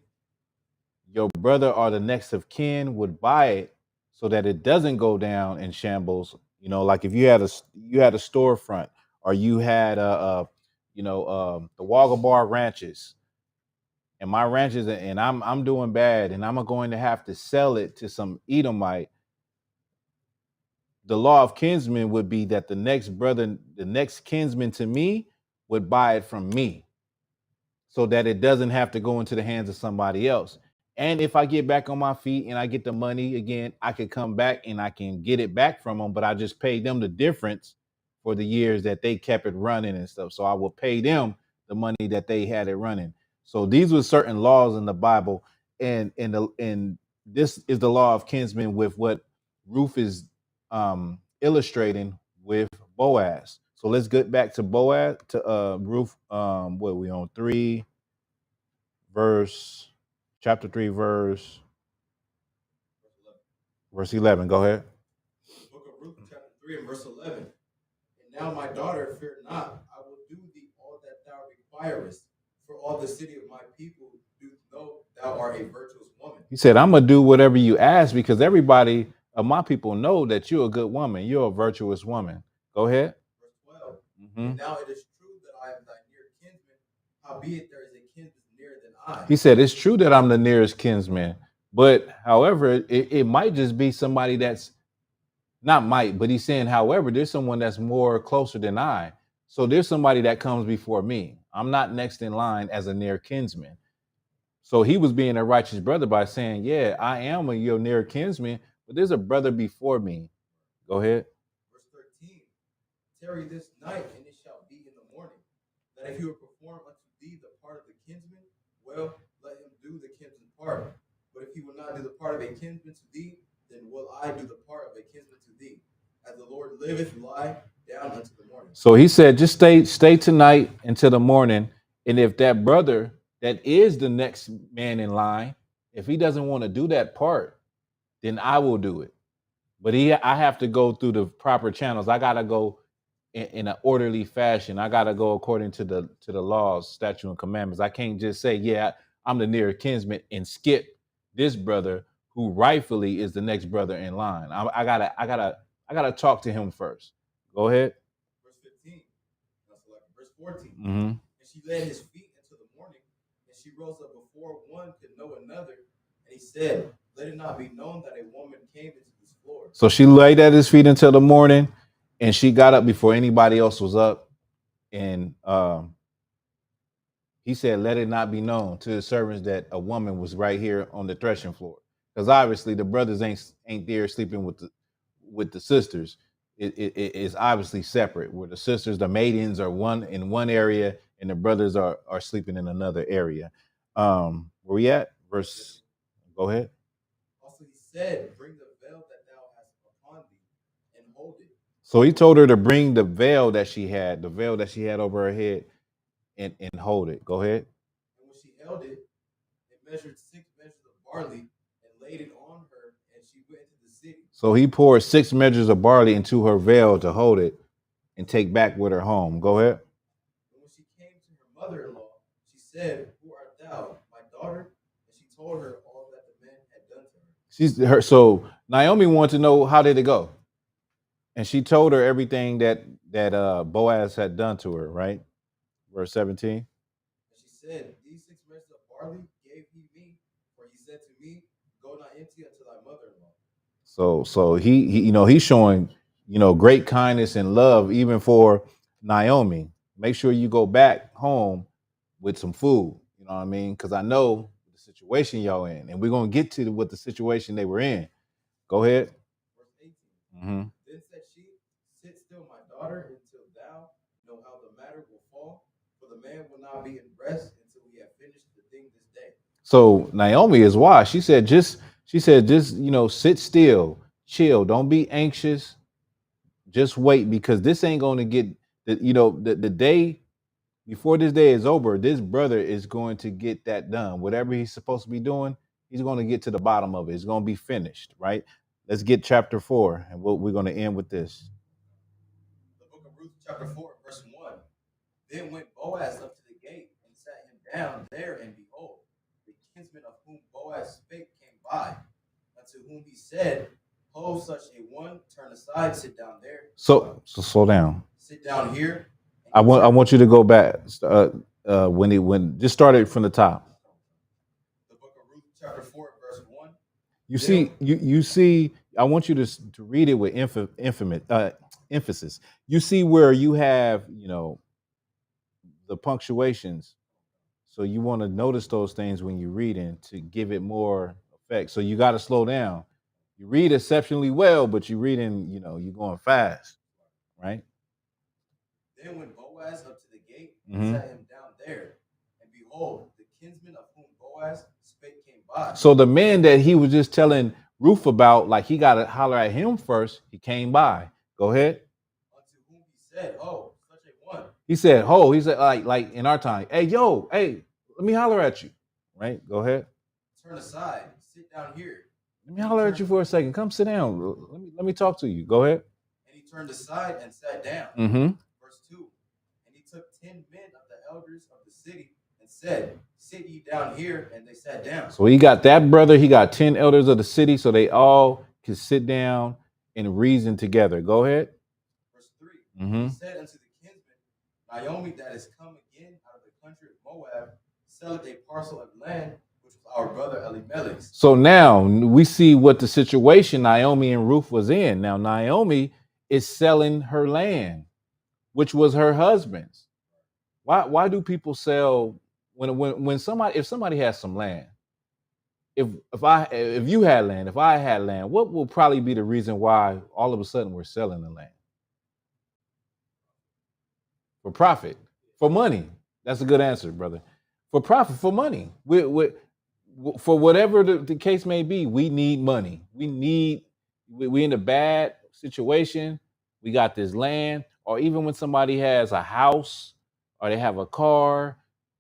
your brother or the next of kin would buy it so that it doesn't go down in shambles. You know, like if you had a storefront or you had the Wagga Bar ranches, and my ranches, and I'm doing bad and I'm going to have to sell it to some Edomite. The law of kinsmen would be that the next kinsman to me would buy it from me so that it doesn't have to go into the hands of somebody else. And if I get back on my feet and I get the money again, I could come back and I can get it back from them, but I just paid them the difference for the years that they kept it running and stuff. So I will pay them the money that they had it running. So these were certain laws in the Bible, and this is the law of kinsmen with what Ruth is illustrating with Boaz. So let's get back to Boaz to Ruth. What are we on? Chapter 3, verse 11. Go ahead. The book of Ruth, chapter 3 and verse 11. And now, my daughter, fear not, I will do thee all that thou requirest, for all the city of my people do know thou art a virtuous woman. He said, I'm gonna do whatever you ask because everybody of my people know that you're a good woman. You're a virtuous woman. Go ahead. Verse 12. And now it is true that I am thy near kinsman, howbeit there is a kinsman nearer than I. He said, it's true that I'm the nearest kinsman, but however, it might just be somebody that's not might, but he's saying, however, there's someone that's more closer than I. So there's somebody that comes before me. I'm not next in line as a near kinsman. So he was being a righteous brother by saying, yeah, I am your near kinsman, but there's a brother before me. Go ahead. Verse 13. Tarry this night, and it shall be in the morning, that if he will perform unto thee the part of the kinsman, well, let him do the kinsman part. But if he will not do the part of a kinsman to thee, then will I do the part of a kinsman to thee. As the Lord liveth, lie down unto the morning. So he said, just stay tonight until the morning. And if that brother that is the next man in line, if he doesn't want to do that part, then I will do it. But I have to go through the proper channels. I gotta go in an orderly fashion. I gotta go according to the laws, statute, and commandments. I can't just say, yeah, I'm the near kinsman and skip this brother who rightfully is the next brother in line. I gotta talk to him first. Go ahead. Verse 15. Verse 14. Mm-hmm. And she led his feet until the morning, and she rose up before one could know another. And he said, let it not be known that a woman came into this floor. So she laid at his feet until the morning, and she got up before anybody else was up. And he said, let it not be known to the servants that a woman was right here on the threshing floor. Because obviously the brothers ain't there sleeping with the sisters. It's obviously separate, where the sisters, the maidens, are one in one area and the brothers are sleeping in another area. Where we at? Go ahead. Also he said, bring the veil that thou hast upon thee, and hold it. So he told her to bring the veil that she had over her head, and hold it. Go ahead. And when she held it, it measured 6 measures of barley and laid it on her, and she went into the city. So he poured 6 measures of barley into her veil to hold it and take back with her home. Go ahead. And when she came to her mother-in-law, she said, who art thou, my daughter? And she told her all that the man had done to her. So Naomi wanted to know, how did it go? And she told her everything that Boaz had done to her, right? Verse 17. And she said, these 6 measures of barley gave he me, for he said to me, go not empty unto thy mother-in-law. So he he's showing great kindness and love, even for Naomi. Make sure you go back home with some food. You know what I mean? Because I know the situation y'all in, and we're gonna get to what the situation they were in. Go ahead. Verse 18. Mm-hmm. Then said she, sit still, my daughter, until thou know how the matter will fall, for the man will not be in rest until he have finished the thing this day. So Naomi is wise. She said just sit still, chill, don't be anxious, just wait, because this ain't going to get the day before this day is over. This brother is going to get that done. Whatever he's supposed to be doing, he's going to get to the bottom of it. It's going to be finished, right? Let's get chapter 4, and we're going to end with this. The book of Ruth, chapter 4, verse 1. Then went Boaz up to the gate and sat him down there, and behold, the kinsman of whom Boaz spake came by, unto whom he said, ho, such a one, turn aside, sit down there. So slow down. Sit down here. I want you to go back. When just started from the top. The book of Ruth, chapter 4, verse 1. You see. I want you to read it with emphasis. You see where you have the punctuations. So you want to notice those things when you're reading to give it more effect. So you got to slow down. You read exceptionally well, but you're reading, you're going fast, right? Then went Boaz up to the gate and sat him down there, and behold, the kinsman of whom Boaz spake came by. So the man that he was just telling Ruth about, like he got to holler at him first, he came by. Go ahead. Unto whom he said, oh, such a one. He said, "Ho." He said, like in our time, "Hey, yo, hey, let me holler at you." Right? Go ahead. Turn aside. Sit down here. Let me holler at you for a second. Come sit down. Let me talk to you. Go ahead. And he turned aside and sat down. Mm-hmm. Verse 2. And he took 10 men of the elders of the city and said, sit ye down here. And they sat down. So he got that brother. He got 10 elders of the city, so they all can sit down and reason together. Go ahead. Verse 3. He said unto the kinsman, Naomi, that is come again out of the country of Moab, selleth a parcel of land, which was our brother Elimelech's. So now we see what the situation Naomi and Ruth was in. Now Naomi is selling her land, which was her husband's. Why do people sell when somebody has some land? If you had land, if I had land, what will probably be the reason why all of a sudden we're selling the land? For profit, for money. That's a good answer, brother. For profit, for money. For whatever the case may be, we need money. We in a bad situation. We got this land, or even when somebody has a house or they have a car,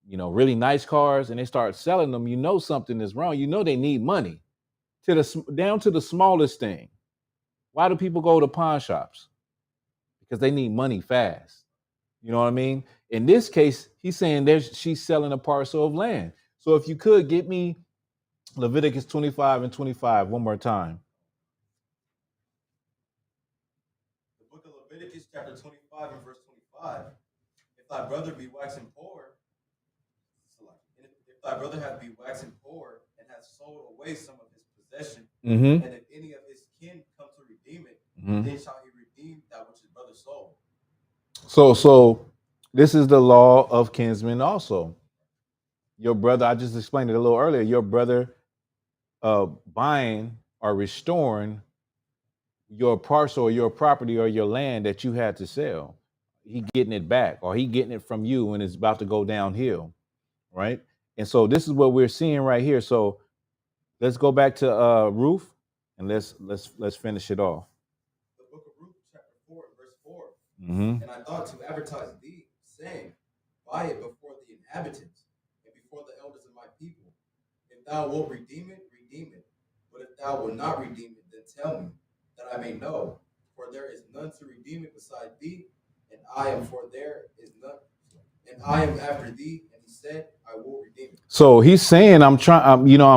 really nice cars, and they start selling them, something is wrong. They need money down to the smallest thing. Why do people go to pawn shops? Because they need money fast. You know what I mean? In this case, he's saying she's selling a parcel of land. So if you could get me Leviticus 25 and 25 one more time. The book of Leviticus, chapter 25 and verse 25. If thy brother be waxing poor, if thy brother hath be waxing poor and hath sold away some of his possession, and if any of his kin come to redeem it, then shall he redeem that which his brother sold. So this is the law of kinsmen also. Your brother, I just explained it a little earlier, your brother buying or restoring your parcel or your property or your land that you had to sell. He getting it back, or he getting it from you when it's about to go downhill, right? And so this is what we're seeing right here. So let's go back to Ruth and let's finish it off. The book of Ruth, chapter 4, verse 4. Mm-hmm. And I thought to advertise thee, saying, buy it before the inhabitants and before the elders of my people. If thou wilt redeem it, redeem it. But if thou wilt not redeem it, then tell me, that I may know. For there is none to redeem it beside thee, and I am after thee. And he said, I will redeem it. So he's saying, I'm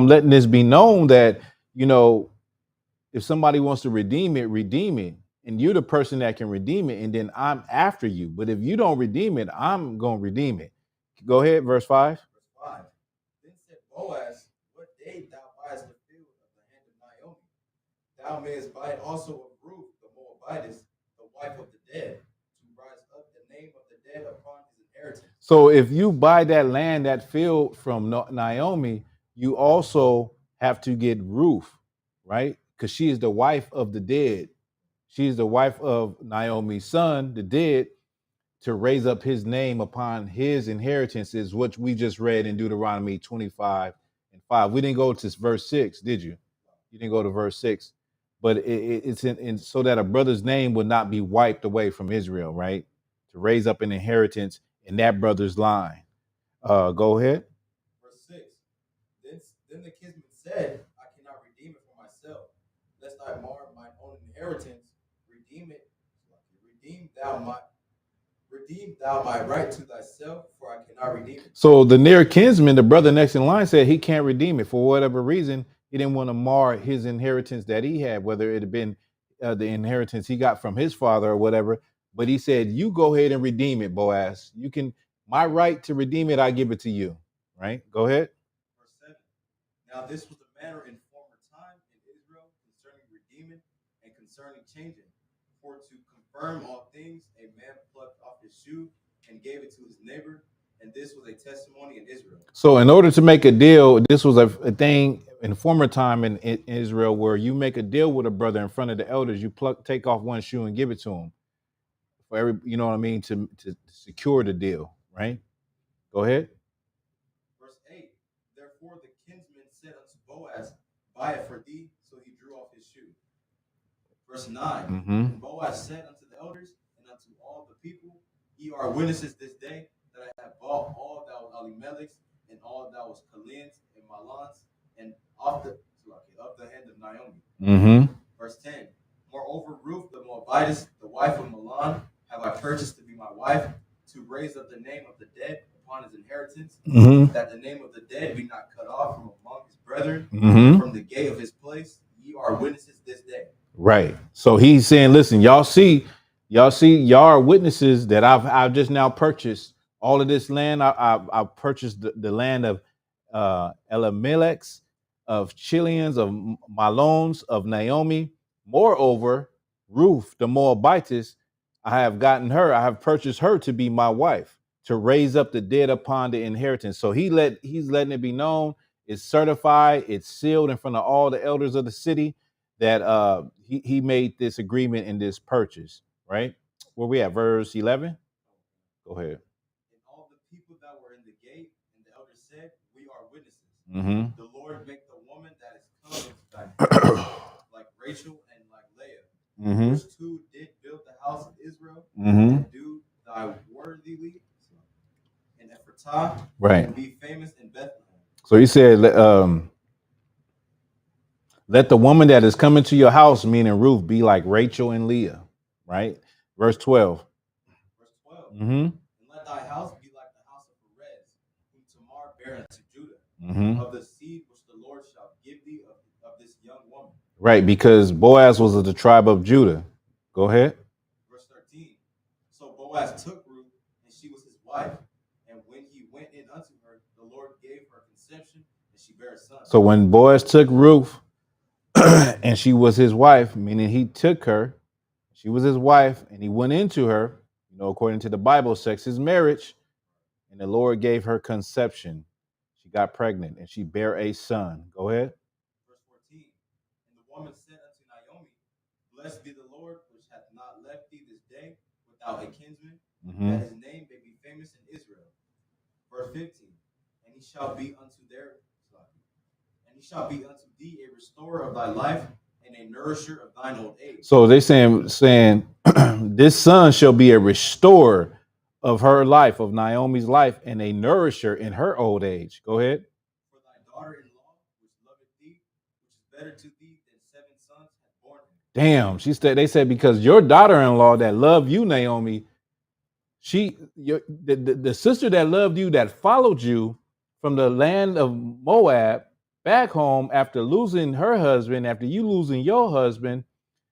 letting this be known that, if somebody wants to redeem it. And you're the person that can redeem it, and then I'm after you. But if you don't redeem it, I'm going to redeem it. Go ahead, verse 5. Verse 5. Then said Boaz, what day thou buyest the field of the hand of Naomi? Thou mayest buy it also of Ruth the Moabitess, wife of the dead, to rise up the name of the dead upon his inheritance. So if you buy that land, that field from Naomi, you also have to get Ruth, right? Because she is the wife of the dead. She's the wife of Naomi's son, the dead, to raise up his name upon his inheritances, which we just read in Deuteronomy 25 and 5. We didn't go to verse 6, did you? You didn't go to verse 6. But it's in so that a brother's name would not be wiped away from Israel, right? To raise up an inheritance in that brother's line. Go ahead. Verse 6. Then the kinsman said, I cannot redeem it for myself, lest I mar mine own inheritance. Redeem it. Redeem thou my right to thyself, for I cannot redeem it. So the near kinsman, the brother next in line, said he can't redeem it for whatever reason. He didn't want to mar his inheritance that he had, whether it had been the inheritance he got from his father or whatever. But he said, "You go ahead and redeem it, Boaz. You can. My right to redeem it, I give it to you." Right? Go ahead. Verse 7. Now this was the manner in former time in Israel concerning redeeming and concerning changing. For to confirm all things, a man plucked off his shoe and gave it to his neighbor, and this was a testimony in Israel. So, in order to make a deal, this was a thing in former time in Israel where you make a deal with a brother in front of the elders. You take off one shoe and give it to him for every, you know what I mean, to secure the deal, right? Go ahead. Verse 8. Therefore the kinsman said unto Boaz, buy it for thee. So he drew off his shoe. Verse 9. And Boaz said unto the elders and unto all the people, ye are witnesses this day that I have bought all that was Elimelech's and all that was Kalins and Malon's and of the hand of Naomi. Verse 10. Moreover, Ruth the Moabitess, the wife of Malon, have I purchased to be my wife, to raise up the name of the dead upon his inheritance, that the name of the dead be not cut off from among his brethren, from the gate of his place. Ye are witnesses this day. Right. So he's saying, listen, y'all are witnesses that I've just now purchased all of this land. I purchased the land of Elimelech's, of Chilians, of Malons, of Naomi. Moreover, Ruth, the Moabitess, I have purchased her to be my wife, to raise up the dead upon the inheritance. So he's letting it be known, it's certified, it's sealed in front of all the elders of the city that he made this agreement and this purchase, right? Where we at, verse 11? Go ahead. And all the people that were in the gate, and the elders said, we are witnesses. The Lord make the woman that is coming to thy like Rachel and like Leah, which two did build the house of Israel, and do thy worthily in Ephratah, right, and be famous in Bethlehem. So he said, let the woman that is coming to your house, meaning Ruth, be like Rachel and Leah, right? Verse 12. Verse 12. And let thy house be like the house of Perez, whom Tamar bare unto Judah, of the seed which the Lord shall give thee of this young woman. Right, because Boaz was of the tribe of Judah. Go ahead. Verse 13. So Boaz took Ruth, and she was his wife. And when he went in unto her, the Lord gave her conception, and she bare a son. So when Boaz took Ruth, and she was his wife, meaning he took her, she was his wife, and he went into her, according to the Bible, sex is marriage, and the Lord gave her conception. She got pregnant, and she bare a son. Go ahead. Verse 14. And the woman said unto Naomi, blessed be the Lord, which hath not left thee this day without a kinsman, that his name may be famous in Israel. Verse 15. And he shall be unto thee a restorer of thy life and a nourisher of thine old age. So they saying this son shall be a restorer of her life, of Naomi's life, and a nourisher in her old age. Go ahead. For thy daughter-in-law, which loveth thee, which is better to thee than 7 sons, hath borne him. They said, because your daughter-in-law that loved you, Naomi, the sister that loved you, that followed you from the land of Moab back home after losing her husband, after you losing your husband,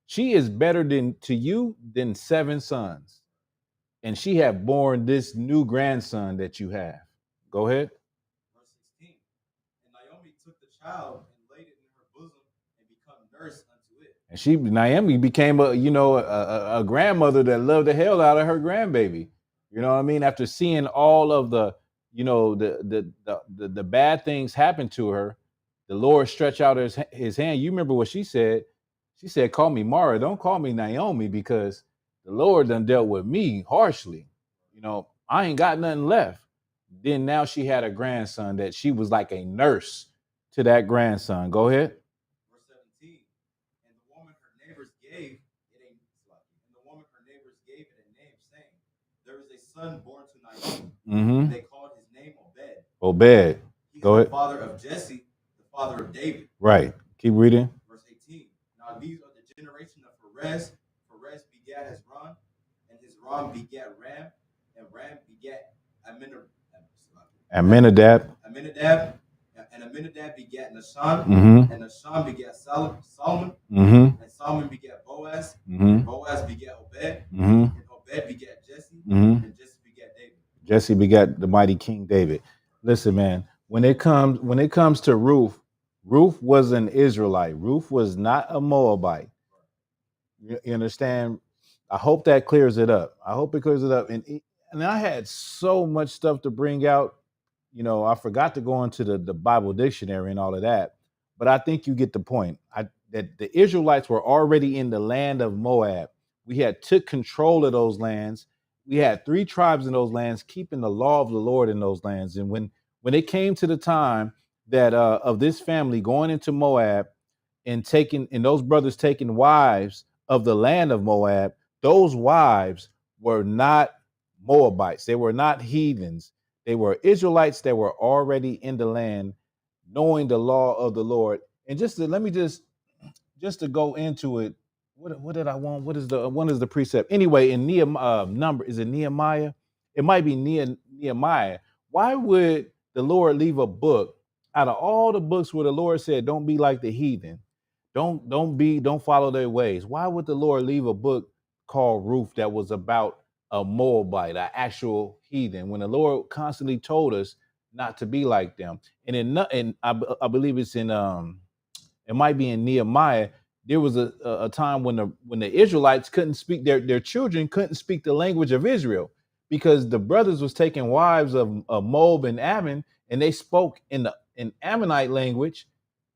she is better to you than 7 sons. And she have born this new grandson that you have. Go ahead. Verse 16. And Naomi took the child and laid it in her bosom and become nurse unto it. And Naomi became a grandmother that loved the hell out of her grandbaby. You know what I mean? After seeing all of the, the bad things happen to her, the Lord stretched out his hand. You remember what she said? She said, "Call me Mara. Don't call me Naomi, because the Lord done dealt with me harshly. I ain't got nothing left." Then now she had a grandson that she was like a nurse to that grandson. Go ahead. Verse 17. And the woman her neighbors gave it a name, saying, "There is a son born to Naomi." Mm-hmm. They called his name Obed. Obed. He's Go the ahead. father of Jesse, the father of David. Right. Keep reading. Verse 18. Now these are the generation of Perez. Perez begat Hezron, and Hezron begat Ram, and Ram begat Aminadab. And Aminadab begat Nahshon, Mm-hmm. and Nahshon begat Solomon, Mm-hmm. and Solomon begat Boaz, Mm-hmm. and Boaz begat Obed, Mm-hmm. and Obed begat Jesse, Mm-hmm. and Jesse begat David. Jesse begat the mighty King David. Listen, man, when it comes to Ruth, Ruth was an Israelite. Ruth was not a Moabite. You understand? I hope that clears it up. I hope it clears it up. And I had so much stuff to bring out. I forgot to go into the Bible dictionary and all of that, but I think you get the point. That the Israelites were already in the land of Moab. We had took control of those lands. We had 3 tribes in those lands, keeping the law of the Lord in those lands. And when it came to the time that of this family going into Moab and those brothers taking wives of the land of Moab, those wives were not Moabites. They were not heathens. They were Israelites that were already in the land, knowing the law of the Lord. And let me to go into it. What did I want? What is the precept? Anyway, in Nehemiah? It might be Nehemiah. Why would the Lord leave a book out of all the books where the Lord said, "Don't be like the heathen. Don't follow their ways"? Why would the Lord leave a book called Ruth that was about a Moabite, an actual heathen, when the Lord constantly told us not to be like them? And I believe it's in it might be in Nehemiah. There was a time when the Israelites couldn't speak, their children couldn't speak the language of Israel, because the brothers was taking wives of Moab and Ammon, and they spoke in Ammonite language,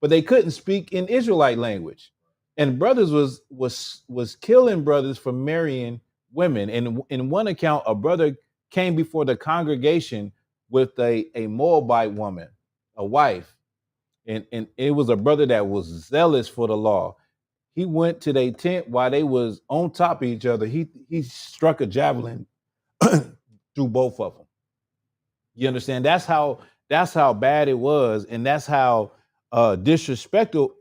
but they couldn't speak in Israelite language. And brothers was killing brothers for marrying women. And in one account, a brother came before the congregation with a Moabite woman, a wife, and it was a brother that was zealous for the law. He went to their tent while they was on top of each other. He struck a javelin through both of them. You understand? That's how bad it was, and that's how disrespectful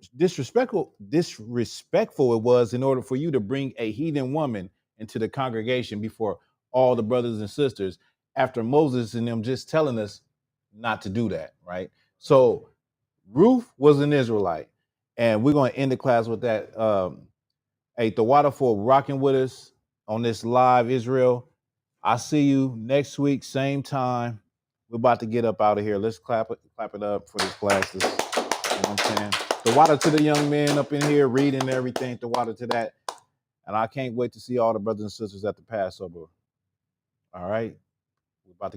it was, in order for you to bring a heathen woman into the congregation before all the brothers and sisters, after Moses and them just telling us not to do that, right? So Ruth was an Israelite, and we're going to end the class with that. Hey, the water for rocking with us on this live Israel. I see you next week, same time. We're about to get up out of here. Let's clap it up for this class. You know what I'm saying? The water to the young men up in here reading everything. The water to that, and I can't wait to see all the brothers and sisters at the Passover. All right, we're about to get